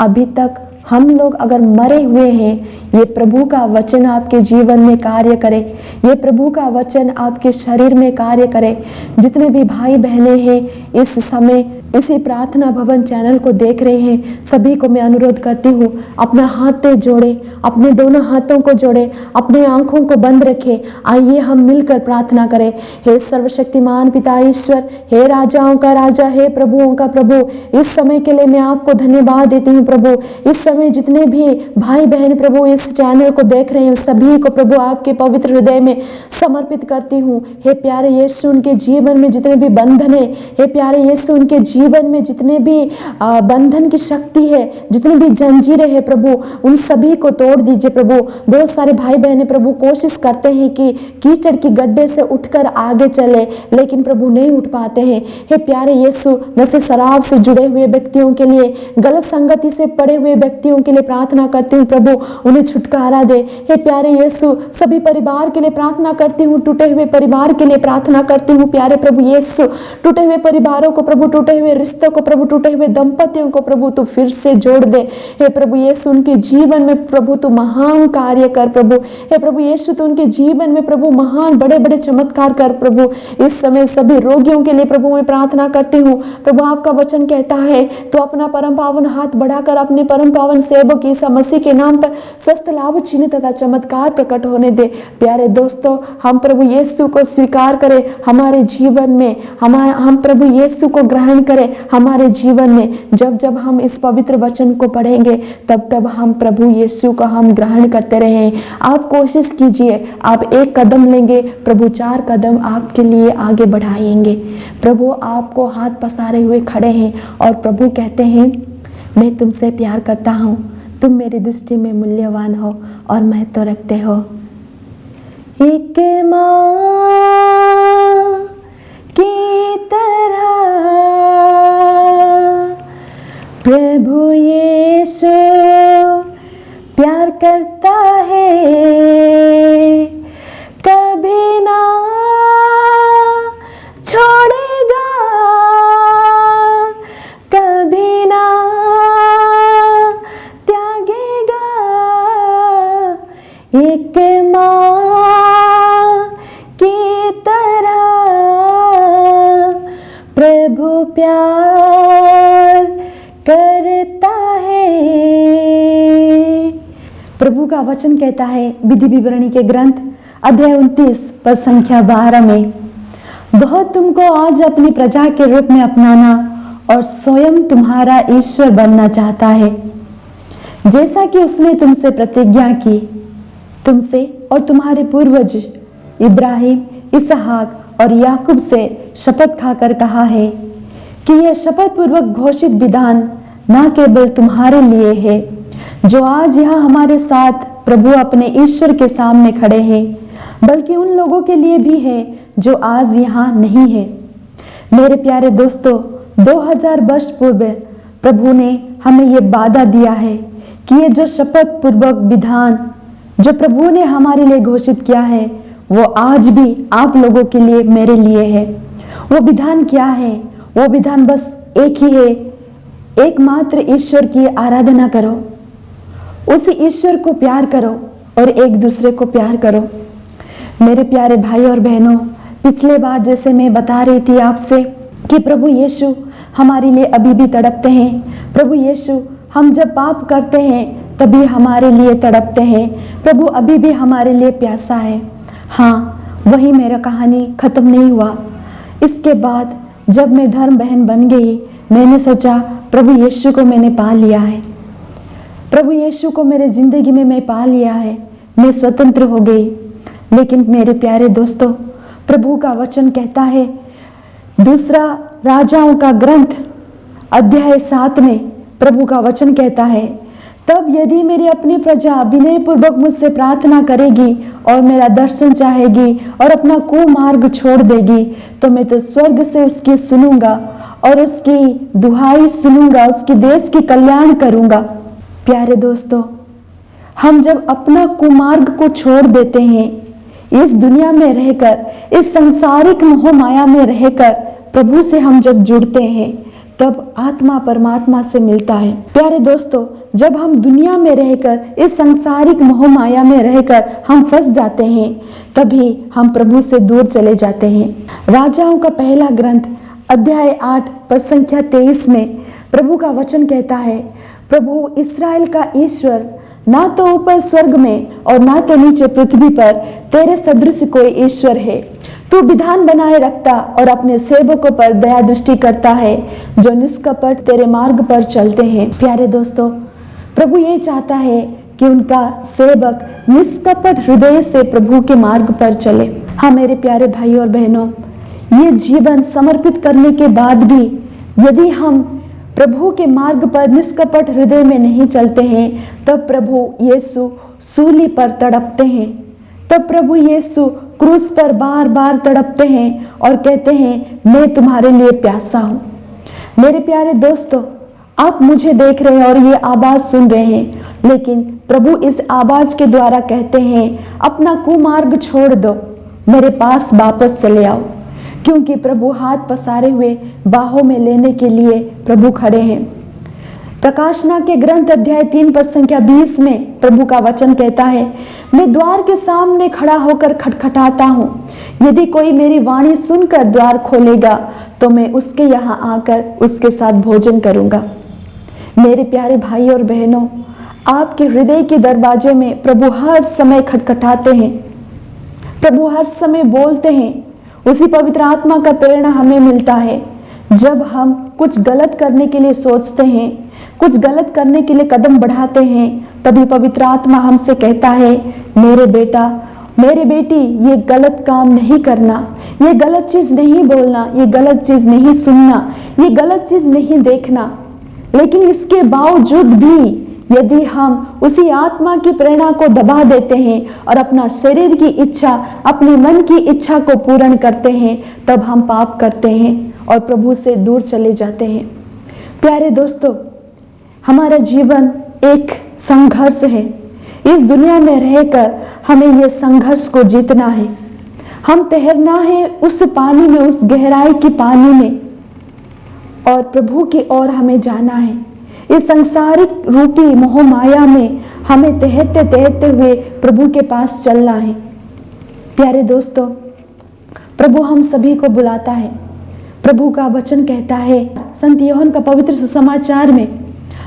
अभी तक हम लोग अगर मरे हुए हैं, ये प्रभु का वचन आपके जीवन में कार्य करे, ये प्रभु का वचन आपके शरीर में कार्य करे। जितने भी भाई बहनें हैं इस समय इसी प्रार्थना भवन चैनल को देख रहे हैं, सभी को मैं अनुरोध करती हूँ, अपना हाथ जोड़े, अपने दोनों हाथों को जोड़े, अपने आंखों को बंद रखें। आइए हम मिलकर प्रार्थना करें। हे सर्वशक्तिमान पिता ईश्वर, हे राजाओं का राजा, हे प्रभुओं का प्रभु, इस समय के लिए मैं आपको धन्यवाद देती हूँ प्रभु। इस समय जितने भी भाई बहन प्रभु इस चैनल को देख रहे हैं, सभी को प्रभु आपके पवित्र हृदय में समर्पित करती हूँ। हे प्यारे यीशु, उनके जीवन में जितने भी बंधन है, हे प्यारे यीशु, उनके जीवन में जितने भी बंधन की शक्ति है, जितने भी जंजीरें हैं प्रभु, उन सभी को तोड़ दीजिए प्रभु। बहुत सारे भाई बहन प्रभु कोशिश करते हैं कि कीचड़ की गड्ढे से उठकर आगे चले, लेकिन प्रभु नहीं उठ पाते हैं। हे प्यारे यीशु, नशे शराब से जुड़े हुए व्यक्तियों के लिए, गलत संगति से पड़े हुए व्यक्तियों के लिए प्रार्थना करती हूँ प्रभु, उन्हें छुटकारा दे। हे प्यारे यीशु, सभी परिवार के लिए प्रार्थना करती हूँ, टूटे हुए परिवार के लिए प्रार्थना करती हूँ प्यारे प्रभु यीशु। टूटे हुए परिवारों को प्रभु, टूटे हुए रिश्तों को प्रभु, टूटे हुए दंपतियों को प्रभु तू फिर से जोड़ दे। हे प्रभु यीशु, उनके जीवन में प्रभु तू महान कार्य कर प्रभु। हे प्रभु यीशु, तू उनके जीवन में प्रभु महान बड़े बड़े चमत्कार कर प्रभु। इस समय सभी रोगियों के लिए प्रभु मैं प्रार्थना करती हूँ प्रभु। आपका वचन कहता है, तो अपना परम पावन हाथ बढ़ाकर अपने परम पावन सेवक ईसा मसीह के नाम पर स्वस्थ लाभ चिन्ह तथा चमत्कार प्रकट होने दे। प्यारे दोस्तों, हम प्रभु यीशु को स्वीकार करें हमारे जीवन में, हम प्रभु यीशु को ग्रहण करें हमारे जीवन में। जब जब हम इस पवित्र वचन को पढ़ेंगे, तब तब हम प्रभु यीशु को हम ग्रहण करते रहें। आप कोशिश कीजिए, आप 1 कदम लेंगे, प्रभु 4 कदम आपके लिए आगे बढ़ाएंगे। प्रभु आपको हाथ पसारे हुए खड़े हैं और प्रभु कहते हैं, मैं तुमसे प्यार करता हूँ, तुम मेरी दृष्टि में मूल्यवान हो और महत्व रखते हो। एक माँ की तरह प्रभु यीशु प्यार करता है, कभी ना छोड़ेगा, कभी ना त्यागेगा। एक माँ की तरह प्रभु प्यार करता है। प्रभु का वचन कहता है विधि विवरणी के ग्रंथ अध्याय 29 पद संख्या 12 में, वह तुमको आज अपनी प्रजा के रूप में अपनाना और स्वयं तुम्हारा ईश्वर बनना चाहता है, जैसा कि उसने तुमसे प्रतिज्ञा की। तुमसे और तुम्हारे पूर्वज इब्राहिम, इसहाक और याकूब से शपथ खाकर कहा है कि यह शपथ पूर्वक घोषित विधान न केवल तुम्हारे लिए है, जो आज यहाँ हमारे साथ प्रभु अपने ईश्वर के सामने खड़े हैं, बल्कि उन लोगों के लिए भी है जो आज यहाँ नहीं है। मेरे प्यारे दोस्तों, 2000 वर्ष पूर्व प्रभु ने हमें ये वादा दिया है कि ये जो शपथ पूर्वक विधान जो प्रभु ने हमारे लिए घोषित किया है वो आज भी आप लोगों के लिए, मेरे लिए है। वो विधान क्या है? वो विधान बस एक ही है, एकमात्र ईश्वर की आराधना करो, उस ईश्वर को प्यार करो और एक दूसरे को प्यार करो। मेरे प्यारे भाई और बहनों, पिछले बार जैसे मैं बता रही थी आपसे कि प्रभु यीशु हमारे लिए अभी भी तड़पते हैं। प्रभु यीशु हम जब पाप करते हैं तभी हमारे लिए तड़पते हैं। प्रभु अभी भी हमारे लिए प्यासा है। हाँ, वही मेरा कहानी खत्म नहीं हुआ। इसके बाद जब मैं धर्म बहन बन गई, मैंने सोचा प्रभु यीशु को मैंने पा लिया है, प्रभु यीशु को मेरे जिंदगी में मैं पा लिया है, मैं स्वतंत्र हो गई। लेकिन मेरे प्यारे दोस्तों, प्रभु का वचन कहता है, दूसरा राजाओं का ग्रंथ अध्याय 7 में प्रभु का वचन कहता है, तब यदि मेरी अपनी प्रजा विनय पूर्वक मुझसे प्रार्थना करेगी और मेरा दर्शन चाहेगी और अपना कुमार्ग छोड़ देगी, तो मैं तो स्वर्ग से उसकी सुनूंगा और उसकी दुहाई सुनूंगा, उसके देश की कल्याण करूंगा। प्यारे दोस्तों, हम जब अपना कुमार्ग को छोड़ देते हैं, इस दुनिया में रहकर, इस सांसारिक मोह माया में रहकर प्रभु से हम जब जुड़ते हैं, तब आत्मा परमात्मा से मिलता है। प्यारे दोस्तों, जब हम दुनिया में रहकर, इस सांसारिक मोह माया में रहकर हम फंस जाते हैं, तभी हम प्रभु से दूर चले जाते हैं। राजाओं का पहला ग्रंथ अध्याय 8 पद संख्या 23 में प्रभु का वचन कहता है, प्रभु इस्राएल का ईश्वर, ना तो ऊपर स्वर्ग में और ना तो नीचे पृथ्वी पर तेरे सदृश कोई ईश्वर है। तू विधान बनाए रखता और अपने सेवकों पर दया दृष्टि करता है, जो निष्कपट तेरे मार्ग पर चलते हैं। प्यारे दोस्तों, प्रभु ये चाहता है कि उनका सेवक निष्कपट हृदय से प्रभु के मार्ग पर चले। हाँ मेरे प्यारे भाई और बहनों, ये जीवन समर्पित करने के बाद भी यदि हम प्रभु के मार्ग पर निष्कपट हृदय में नहीं चलते हैं, तब प्रभु यीशु सूली पर तड़पते हैं, तब प्रभु यीशु क्रूस पर बार बार तड़पते हैं और कहते हैं, मैं तुम्हारे लिए प्यासा हूं। मेरे प्यारे दोस्तों, आप मुझे देख रहे हैं और ये आवाज सुन रहे हैं, लेकिन प्रभु इस आवाज के द्वारा कहते हैं, अपना कुमार्ग छोड़ दो, मेरे पास वापस चले आओ। क्योंकि प्रभु हाथ पसारे हुए बाहों में लेने के लिए प्रभु खड़े हैं। प्रकाशना के ग्रंथ अध्याय 3 पद संख्या 20 में प्रभु का वचन कहता है, मैं द्वार के सामने खड़ा होकर खटखटाता हूँ, यदि कोई मेरी वाणी सुनकर द्वार खोलेगा तो मैं उसके यहाँ आकर उसके साथ भोजन करूंगा। मेरे प्यारे भाई और बहनों, आपके हृदय के दरवाजे में प्रभु हर समय खटखटाते हैं, प्रभु हर समय बोलते हैं। उसी पवित्र आत्मा का प्रेरणा हमें मिलता है जब हम कुछ गलत करने के लिए सोचते हैं, कुछ गलत करने के लिए कदम बढ़ाते हैं, तभी पवित्र आत्मा हमसे कहता है, मेरे बेटा, मेरी बेटी, ये गलत काम नहीं करना, ये गलत चीज नहीं बोलना, ये गलत चीज नहीं सुनना, ये गलत चीज नहीं देखना। लेकिन इसके बावजूद भी यदि हम उसी आत्मा की प्रेरणा को दबा देते हैं और अपना शरीर की इच्छा, अपने मन की इच्छा को पूर्ण करते हैं, तब हम पाप करते हैं और प्रभु से दूर चले जाते हैं। प्यारे दोस्तों, हमारा जीवन एक संघर्ष है। इस दुनिया में रहकर हमें यह संघर्ष को जीतना है। हम तैरना है उस पानी में, उस गहराई की पानी में, और प्रभु की ओर हमें जाना है। इस संसारिक रूपी मोह माया में हमें तैरते तैरते हुए प्रभु के पास चलना है। प्यारे दोस्तों, प्रभु हम सभी को बुलाता है। प्रभु का वचन कहता है, संत यूहन्ना का पवित्र सुसमाचार में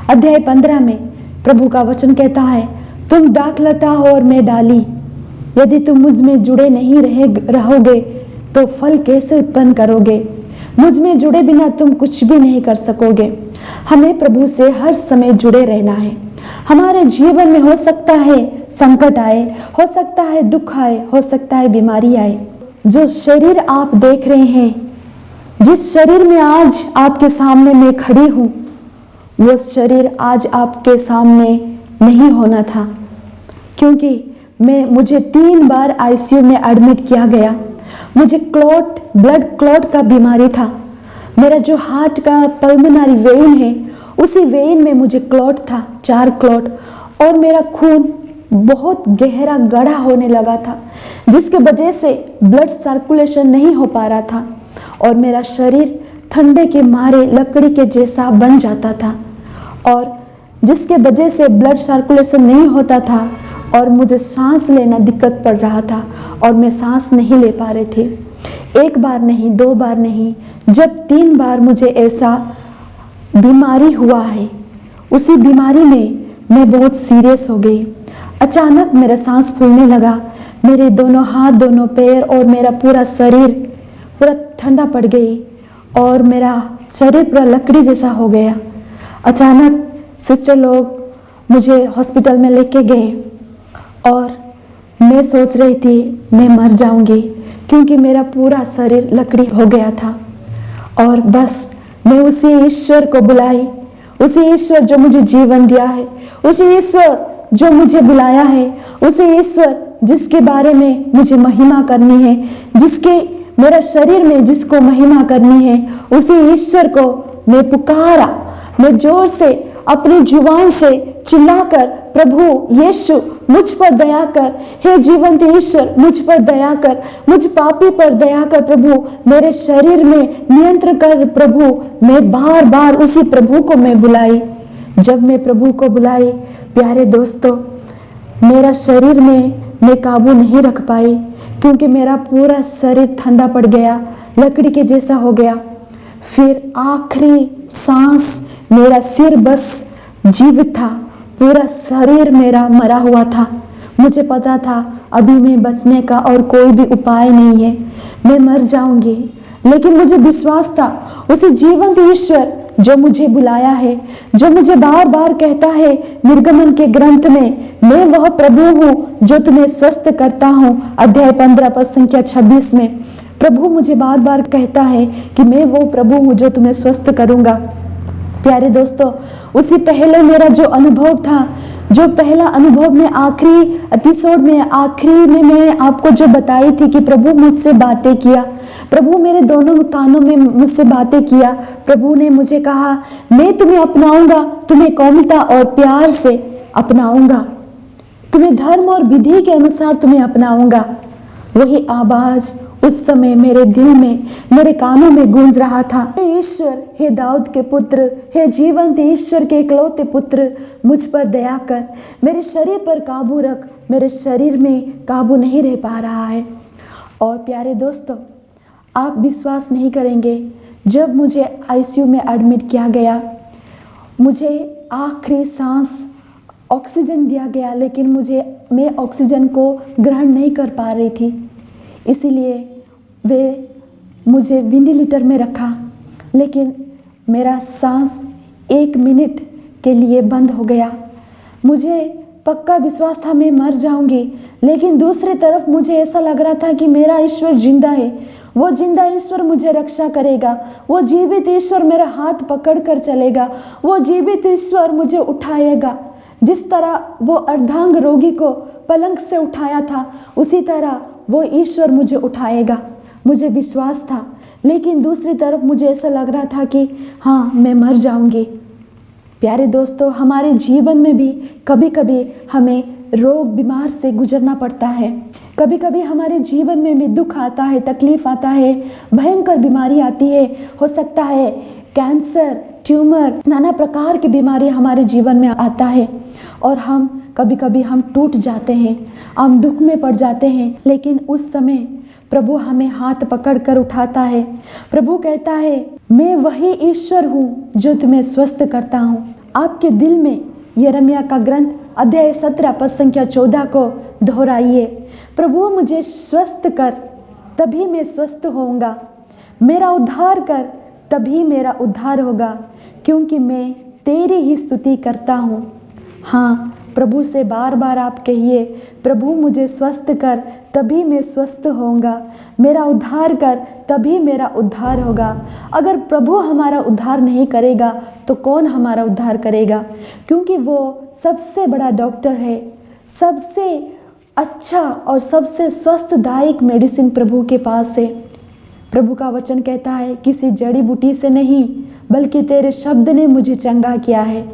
अध्याय 15 में प्रभु का वचन कहता है, तुम दाखलता हो और मैं डाली, यदि तुम मुझ में जुड़े नहीं रहोगे तो फल कैसे उत्पन्न करोगे? मुझ में जुड़े बिना तुम कुछ भी नहीं कर सकोगे। हमें प्रभु से हर समय जुड़े रहना है। हमारे जीवन में हो सकता है संकट आए, हो सकता है दुख आए, हो सकता है बीमारी आए। जो शरीर आप देख रहे हैं, जिस शरीर में आज आपके सामने मैं खड़ी हूं, वो शरीर आज आपके सामने नहीं होना था, क्योंकि मुझे 3 बार आईसीयू में एडमिट किया गया। मुझे ब्लड क्लॉट का बीमारी था। मेरा जो हार्ट का पल्मोनरी वेन है, उसी वेन में मुझे क्लॉट था, 4 क्लॉट, और मेरा खून बहुत गहरा गड्ढा होने लगा था, जिसके वजह से ब्लड सर्कुलेशन नहीं हो पा रहा था और मेरा शरीर ठंडे के मारे लकड़ी के जैसा बन जाता था, और जिसके वजह से ब्लड सर्कुलेशन नहीं होता था और मुझे सांस लेना दिक्कत पड़ रहा था और मैं सांस नहीं ले पा रही थी। एक बार नहीं, 2 बार नहीं, जब 3 बार मुझे ऐसा बीमारी हुआ है, उसी बीमारी में मैं बहुत सीरियस हो गई। अचानक मेरा सांस फूलने लगा, मेरे दोनों हाथ, दोनों पैर और मेरा पूरा शरीर पूरा ठंडा पड़ गई और मेरा शरीर पूरा लकड़ी जैसा हो गया। अचानक सिस्टर लोग मुझे हॉस्पिटल में लेके गए और मैं सोच रही थी मैं मर जाऊंगी, क्योंकि मेरा पूरा शरीर लकड़ी हो गया था। और बस मैं उसी ईश्वर को बुलाई, उसी ईश्वर जो मुझे जीवन दिया है, उसी ईश्वर जो मुझे बुलाया है, उसी ईश्वर जिसके बारे में मुझे महिमा करनी है, जिसके मेरा शरीर में जिसको महिमा करनी है, उसी ईश्वर को मैं पुकारा। मैं जोर से अपनी जुबान से चिल्लाकर, प्रभु यीशु मुझ पर दया कर, हे जीवंत ईश्वर मुझ पर दया कर, मुझ पापी पर दया कर प्रभु, मेरे शरीर में नियंत्रण कर प्रभु। मैं बार बार उसी प्रभु को मैं बुलाई। जब मैं प्रभु को बुलाई, प्यारे दोस्तों, मेरा शरीर में मैं काबू नहीं रख पाई, क्योंकि मेरा पूरा शरीर ठंडा पड़ गया, लकड़ी के जैसा हो गया। फिर आखिरी सांस, मेरा सिर बस जीवित था, पूरा शरीर मेरा मरा हुआ था। मुझे पता था अभी मैं बचने का और कोई भी उपाय नहीं है, मैं मर जाऊंगी। लेकिन मुझे विश्वास था उसी जीवंत ईश्वर जो मुझे बुलाया है, जो मुझे बार बार कहता है निर्गमन के ग्रंथ में, मैं वह प्रभु हूँ जो तुम्हें स्वस्थ करता हूँ। अध्याय 15 पद संख्या 26 में प्रभु मुझे बार बार कहता है कि मैं वो प्रभु हूँ जो तुम्हें स्वस्थ करूंगा। प्यारे दोस्तों, उसी पहले मेरा जो अनुभव था, जो पहला अनुभव में आखिरी एपिसोड में, आखिरी में मैं आपको जो बताई थी कि प्रभु मुझसे बातें किया, प्रभु मेरे दोनों कानों में मुझसे बातें किया। प्रभु ने मुझे कहा, मैं तुम्हें अपनाऊंगा, तुम्हें कोमलता और प्यार से अपनाऊंगा, तुम्हें धर्म और विधि के अनुसार तुम्हें अपनाऊंगा। वही आवाज उस समय मेरे दिल में, मेरे कानों में गूंज रहा था, हे ईश्वर, हे दाऊद के पुत्र, हे जीवंत ईश्वर के इकलौते पुत्र, मुझ पर दया कर, मेरे शरीर पर काबू रख, मेरे शरीर में काबू नहीं रह पा रहा है। और प्यारे दोस्तों, आप विश्वास नहीं करेंगे, जब मुझे आईसीयू में एडमिट किया गया, मुझे आखिरी सांस ऑक्सीजन दिया गया, लेकिन मैं ऑक्सीजन को ग्रहण नहीं कर पा रही थी, इसीलिए वे मुझे वेंटिलेटर में रखा। लेकिन मेरा सांस 1 मिनट के लिए बंद हो गया। मुझे पक्का विश्वास था मैं मर जाऊंगी, लेकिन दूसरी तरफ मुझे ऐसा लग रहा था कि मेरा ईश्वर जिंदा है, वो जिंदा ईश्वर मुझे रक्षा करेगा, वो जीवित ईश्वर मेरा हाथ पकड़ कर चलेगा, वो जीवित ईश्वर मुझे उठाएगा। जिस तरह वो अर्धांग रोगी को पलंग से उठाया था, उसी तरह वो ईश्वर मुझे उठाएगा। मुझे विश्वास था, लेकिन दूसरी तरफ मुझे ऐसा लग रहा था कि हाँ, मैं मर जाऊंगी। प्यारे दोस्तों, हमारे जीवन में भी कभी कभी हमें रोग बीमार से गुजरना पड़ता है। कभी कभी हमारे जीवन में भी दुख आता है, तकलीफ आता है, भयंकर बीमारी आती है। हो सकता है कैंसर, ट्यूमर, नाना प्रकार की बीमारी हमारे जीवन में आता है और कभी कभी हम टूट जाते हैं, हम दुख में पड़ जाते हैं। लेकिन उस समय प्रभु हमें हाथ पकड़ कर उठाता है। प्रभु कहता है, मैं वही ईश्वर हूँ जो तुम्हें स्वस्थ करता हूँ। आपके दिल में यिर्मयाह का ग्रंथ अध्याय 17 पद संख्या 14 को दोहराइए, प्रभु मुझे स्वस्थ कर, तभी मैं स्वस्थ होऊंगा, मेरा उद्धार कर, तभी मेरा उद्धार होगा, क्योंकि मैं तेरी ही स्तुति करता हूँ। हाँ, प्रभु से बार बार आप कहिए, प्रभु मुझे स्वस्थ कर, तभी मैं स्वस्थ होऊंगा, मेरा उद्धार कर, तभी मेरा उद्धार होगा। अगर प्रभु हमारा उद्धार नहीं करेगा तो कौन हमारा उद्धार करेगा? क्योंकि वो सबसे बड़ा डॉक्टर है, सबसे अच्छा और सबसे स्वस्थदायक मेडिसिन प्रभु के पास है। प्रभु का वचन कहता है, किसी जड़ी बूटी से नहीं बल्कि तेरे शब्द ने मुझे चंगा किया है।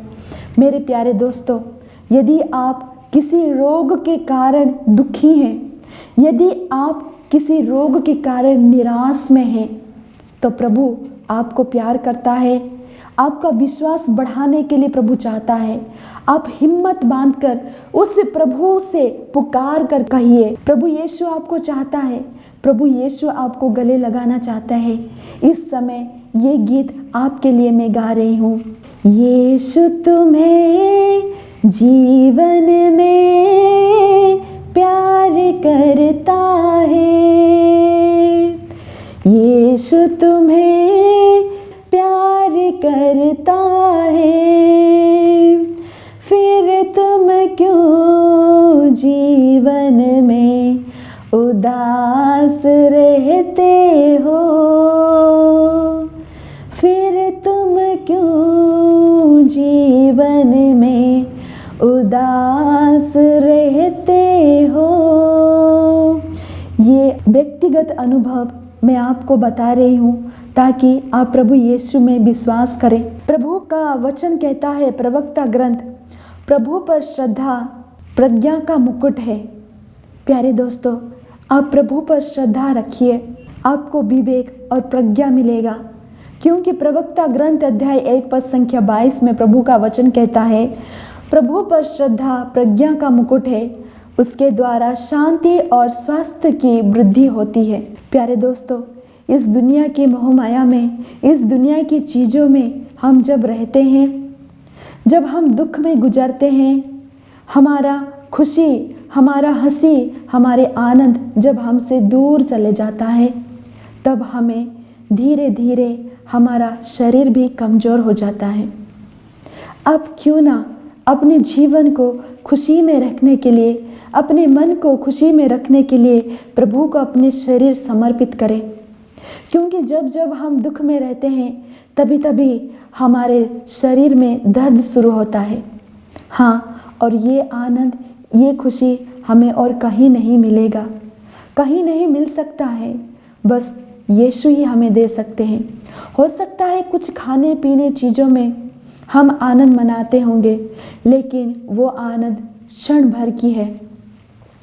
मेरे प्यारे दोस्तों, यदि आप किसी रोग के कारण दुखी हैं, यदि आप किसी रोग के कारण निराश में हैं, तो प्रभु आपको प्यार करता है। आपका विश्वास बढ़ाने के लिए प्रभु चाहता है। आप हिम्मत बांधकर उस प्रभु से पुकार कर कहिए, प्रभु यीशु आपको चाहता है, प्रभु यीशु आपको गले लगाना चाहता है। इस समय ये गीत आपके लिए मैं गा रही हूँ। यीशु तुम्हें जीवन में प्यार करता है, यीशु तुम्हें प्यार करता है, फिर तुम क्यों जीवन में उदास रहते हो, फिर तुम क्यों जीवन में उदास रहते हो। ये व्यक्तिगत अनुभव मैं आपको बता रही हूँ ताकि आप प्रभु यीशु में विश्वास करें। प्रभु का वचन कहता है, प्रवक्ता ग्रंथ, प्रभु पर श्रद्धा प्रज्ञा का मुकुट है। प्यारे दोस्तों, आप प्रभु पर श्रद्धा रखिए, आपको विवेक और प्रज्ञा मिलेगा, क्योंकि प्रवक्ता ग्रंथ अध्याय 1 पद संख्या 22 में प्रभु का वचन कहता है, प्रभु पर श्रद्धा प्रज्ञा का मुकुट है, उसके द्वारा शांति और स्वास्थ्य की वृद्धि होती है। प्यारे दोस्तों, इस दुनिया की मोहमाया में, इस दुनिया की चीज़ों में हम जब रहते हैं, जब हम दुख में गुजरते हैं, हमारा खुशी, हमारा हंसी, हमारे आनंद जब हमसे दूर चले जाता है, तब हमें धीरे धीरे हमारा शरीर भी कमज़ोर हो जाता है। अब क्यों ना अपने जीवन को खुशी में रखने के लिए, अपने मन को खुशी में रखने के लिए प्रभु को अपने शरीर समर्पित करें, क्योंकि जब जब हम दुख में रहते हैं तभी तभी हमारे शरीर में दर्द शुरू होता है। हाँ, और ये आनंद, ये खुशी हमें और कहीं नहीं मिलेगा, कहीं नहीं मिल सकता है, बस यीशु ही हमें दे सकते हैं। हो सकता है कुछ खाने पीने चीज़ों में हम आनंद मनाते होंगे, लेकिन वो आनंद क्षण भर की है,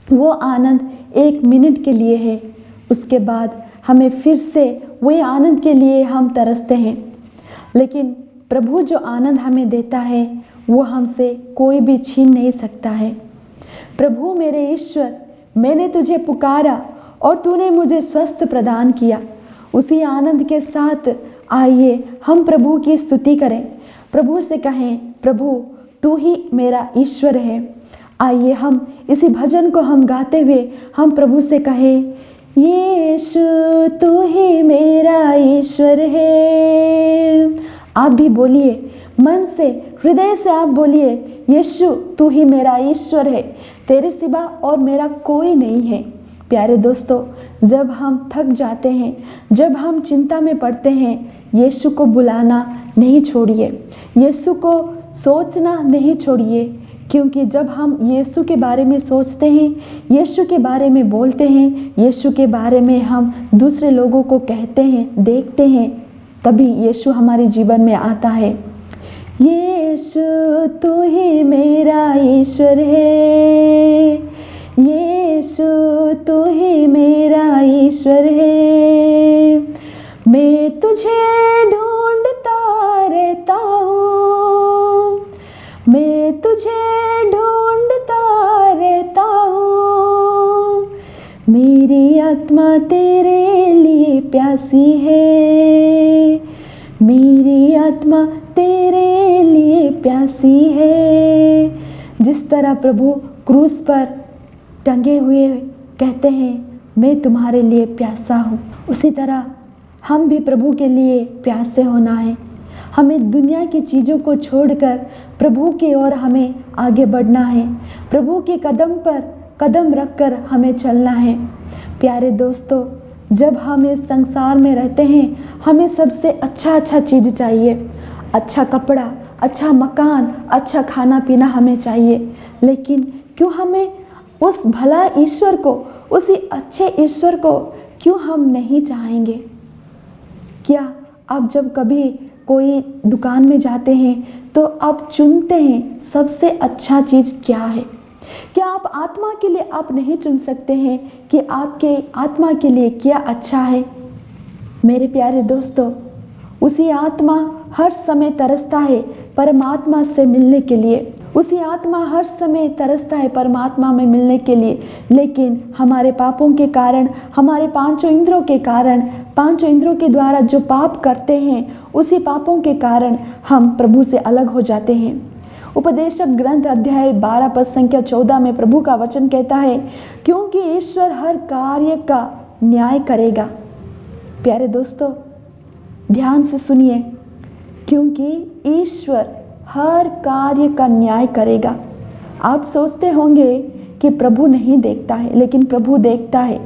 वो आनंद 1 मिनट के लिए है, उसके बाद हमें फिर से वही आनंद के लिए हम तरसते हैं। लेकिन प्रभु जो आनंद हमें देता है वो हमसे कोई भी छीन नहीं सकता है। प्रभु मेरे ईश्वर, मैंने तुझे पुकारा और तूने मुझे स्वस्थ प्रदान किया। उसी आनंद के साथ आइए हम प्रभु की स्तुति करें, प्रभु से कहें, प्रभु तू ही मेरा ईश्वर है। आइए हम इसी भजन को हम गाते हुए हम प्रभु से कहें, यीशु तू ही मेरा ईश्वर है। आप भी बोलिए, मन से, हृदय से आप बोलिए, यीशु तू ही मेरा ईश्वर है, तेरे सिवा और मेरा कोई नहीं है। प्यारे दोस्तों, जब हम थक जाते हैं, जब हम चिंता में पड़ते हैं, यीशु को बुलाना नहीं छोड़िए, यीशु को सोचना नहीं छोड़िए, क्योंकि जब हम यीशु के बारे में सोचते हैं, यीशु के बारे में बोलते हैं, यीशु के बारे में हम दूसरे लोगों को कहते हैं, देखते हैं, तभी यीशु हमारे जीवन में आता है। यीशु तू ही मेरा ईश्वर है, यीशु तू ही मेरा ईश्वर है। मैं तुझे ढूंढता रहता हूँ, मैं तुझे ढूंढता रहता हूँ, मेरी आत्मा तेरे लिए प्यासी है, मेरी आत्मा तेरे लिए प्यासी है। जिस तरह प्रभु क्रूस पर टंगे हुए कहते हैं, मैं तुम्हारे लिए प्यासा हूँ, उसी तरह हम भी प्रभु के लिए प्यासे होना है। हमें दुनिया की चीज़ों को छोड़कर प्रभु की ओर हमें आगे बढ़ना है, प्रभु के कदम पर कदम रखकर हमें चलना है। प्यारे दोस्तों, जब हम इस संसार में रहते हैं, हमें सबसे अच्छा चीज़ चाहिए, अच्छा कपड़ा, अच्छा मकान, अच्छा खाना पीना हमें चाहिए, लेकिन क्यों हमें उस भला ईश्वर को, उसी अच्छे ईश्वर को क्यों हम नहीं चाहेंगे? क्या आप जब कभी कोई दुकान में जाते हैं तो आप चुनते हैं सबसे अच्छा चीज़ क्या है? क्या आप आत्मा के लिए आप नहीं चुन सकते हैं कि आपके आत्मा के लिए क्या अच्छा है? मेरे प्यारे दोस्तों, उसी आत्मा हर समय तरसता है परमात्मा से मिलने के लिए। उसी आत्मा हर समय तरसता है परमात्मा में मिलने के लिए, लेकिन हमारे पापों के कारण, हमारे पांचों इंद्रियों के कारण, पांचों इंद्रियों के द्वारा जो पाप करते हैं, उसी पापों के कारण हम प्रभु से अलग हो जाते हैं। उपदेशक ग्रंथ अध्याय 12 पद संख्या 14 में प्रभु का वचन कहता है, क्योंकि ईश्वर हर कार्य का न्याय करेगा। प्यारे दोस्तों, ध्यान से सुनिए, क्योंकि ईश्वर हर कार्य का न्याय करेगा। आप सोचते होंगे कि प्रभु नहीं देखता है, लेकिन प्रभु देखता है,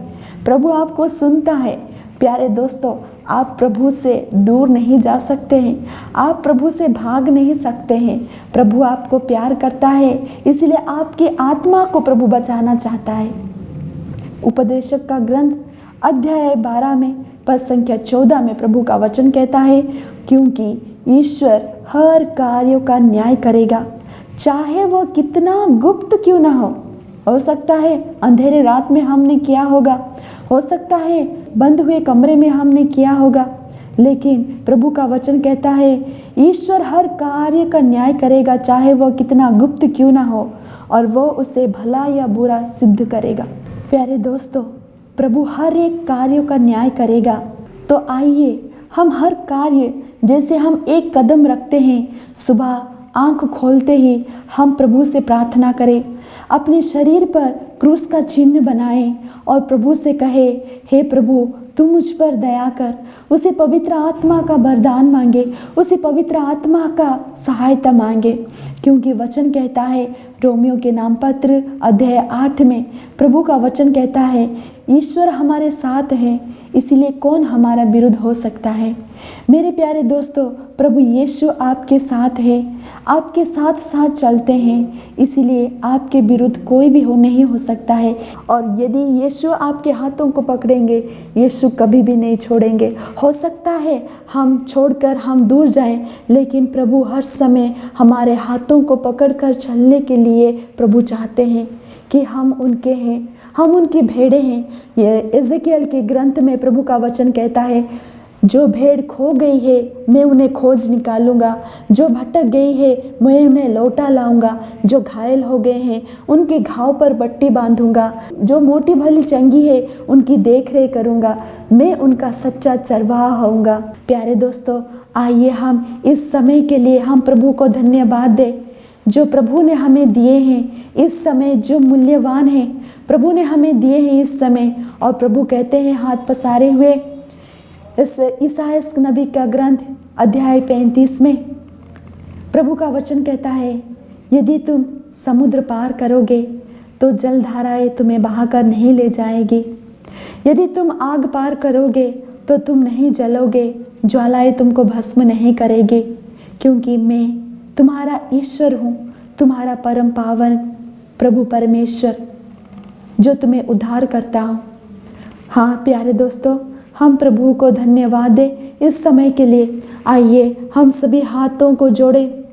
प्रभु आपको सुनता है। प्यारे दोस्तों, आप प्रभु से दूर नहीं जा सकते हैं, आप प्रभु से भाग नहीं सकते हैं। प्रभु आपको प्यार करता है, इसलिए आपकी आत्मा को प्रभु बचाना चाहता है। उपदेशक का ग्रंथ अध्याय 12 में पद संख्या 14 में प्रभु का वचन कहता है, क्योंकि ईश्वर हर कार्यों का न्याय करेगा, चाहे वह कितना गुप्त क्यों ना हो सकता है अंधेरे रात में हमने किया होगा, हो सकता है बंद हुए कमरे में हमने किया होगा, लेकिन प्रभु का वचन कहता है ईश्वर हर कार्य का न्याय करेगा, चाहे वह कितना गुप्त क्यों ना हो, और वह उसे भला या बुरा सिद्ध करेगा। प्यारे दोस्तों, प्रभु हर एक कार्यों का न्याय करेगा। तो आइए हम हर कार्य, जैसे हम एक कदम रखते हैं, सुबह आंख खोलते ही हम प्रभु से प्रार्थना करें, अपने शरीर पर क्रूस का चिन्ह बनाएं और प्रभु से कहे, हे प्रभु तू मुझ पर दया कर। उसे पवित्र आत्मा का वरदान मांगे, उसे पवित्र आत्मा का सहायता मांगे, क्योंकि वचन कहता है रोमियो के नाम पत्र अध्याय 8 में प्रभु का वचन कहता है, ईश्वर हमारे साथ है, इसीलिए कौन हमारा विरुद्ध हो सकता है। मेरे प्यारे दोस्तों, प्रभु यीशु आपके साथ है, आपके साथ साथ चलते हैं, इसीलिए आपके विरुद्ध कोई भी नहीं हो सकता है। और यदि यीशु आपके हाथों को पकड़ेंगे, यीशु कभी भी नहीं छोड़ेंगे। हो सकता है हम छोड़कर हम दूर जाएं, लेकिन प्रभु हर समय हमारे हाथों को पकड़कर चलने के लिए प्रभु चाहते हैं कि हम उनके हैं, हम उनकी भेड़ें हैं। ये एजेकियल के ग्रंथ में प्रभु का वचन कहता है, जो भेड़ खो गई है मैं उन्हें खोज निकालूंगा, जो भटक गई है मैं उन्हें लौटा लाऊंगा, जो घायल हो गए हैं उनके घाव पर पट्टी बांधूंगा, जो मोटी भली चंगी है उनकी देख रेख करूंगा, मैं उनका सच्चा चरवाहा होऊंगा। प्यारे दोस्तों, आइए हम इस समय के लिए हम प्रभु को धन्यवाद दें, जो प्रभु ने हमें दिए हैं इस समय, जो मूल्यवान हैं प्रभु ने हमें दिए हैं इस समय। और प्रभु कहते हैं हाथ पसारे हुए इस ईसाया नबी का ग्रंथ अध्याय 35 में प्रभु का वचन कहता है, यदि तुम समुद्र पार करोगे तो जलधाराएं तुम्हें बहाकर नहीं ले जाएगी, यदि तुम आग पार करोगे तो तुम नहीं जलोगे, ज्वालाएं तुमको भस्म नहीं करेगी, क्योंकि मैं तुम्हारा ईश्वर हूँ, तुम्हारा परम पावन प्रभु परमेश्वर, जो तुम्हें उद्धार करता हूँ। हाँ प्यारे दोस्तों, हम प्रभु को धन्यवाद दें इस समय के लिए। आइए हम सभी हाथों को जोड़ें,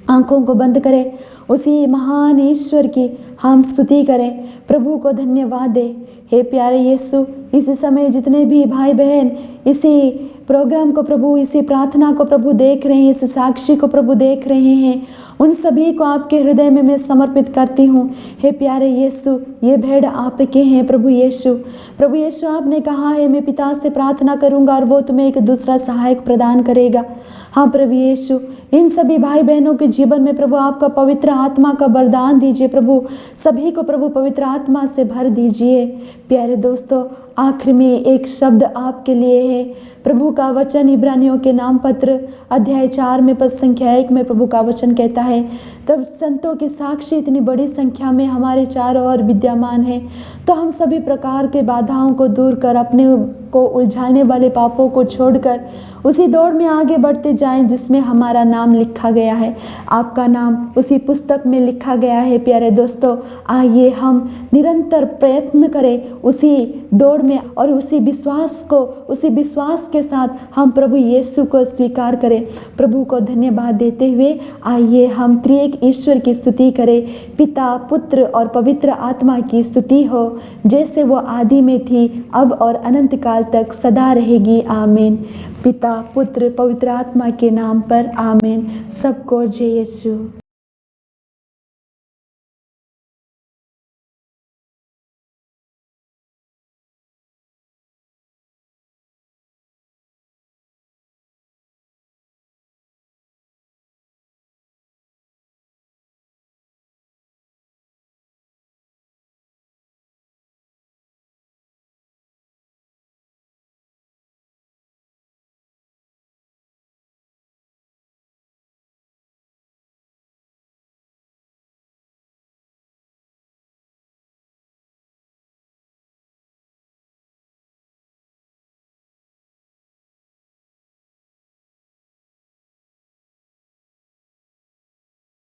आंखों को बंद करें, उसी महान ईश्वर की हम स्तुति करें, प्रभु को धन्यवाद दें। हे प्यारे यीशु, इसी समय जितने भी भाई बहन इसी प्रोग्राम को प्रभु, इसी प्रार्थना को प्रभु देख रहे हैं, इस साक्षी को प्रभु देख रहे हैं, उन सभी को आपके हृदय में मैं समर्पित करती हूँ। हे प्यारे यीशु, ये भेड़ आपके हैं प्रभु यीशु। प्रभु यीशु, आपने कहा है मैं पिता से प्रार्थना करूँगा और वो तुम्हें एक दूसरा सहायक प्रदान करेगा। हाँ प्रभु यीशु, इन सभी भाई बहनों के जीवन में प्रभु आपका पवित्र आत्मा का वरदान दीजिए। प्रभु सभी को प्रभु पवित्र आत्मा से भर दीजिए। प्यारे दोस्तों, आखिर में एक शब्द आपके लिए है, प्रभु का वचन इब्रानियों के नाम पत्र अध्याय 4 में पद संख्या 1 में प्रभु का वचन कहता है, तब संतों की साक्षी इतनी बड़ी संख्या में हमारे चारों ओर विद्यमान है, तो हम सभी प्रकार के बाधाओं को दूर कर अपने को उलझाने वाले पापों को छोड़कर उसी दौड़ में आगे बढ़ते जाएं जिसमें हमारा नाम लिखा गया है। आपका नाम उसी पुस्तक में लिखा गया है। प्यारे दोस्तों, आइए हम निरंतर प्रयत्न करें, उसी दौड़ में, और उसी विश्वास के साथ हम प्रभु यीशु को स्वीकार करें। प्रभु को धन्यवाद देते हुए आइए हम त्रिएक ईश्वर की स्तुति करें। पिता, पुत्र और पवित्र आत्मा की स्तुति हो, जैसे वो आदि में थी, अब और अनंत काल तक सदा रहेगी। आमीन। पिता, पुत्र, पवित्र आत्मा के नाम पर आमीन। सबको जय यीशु।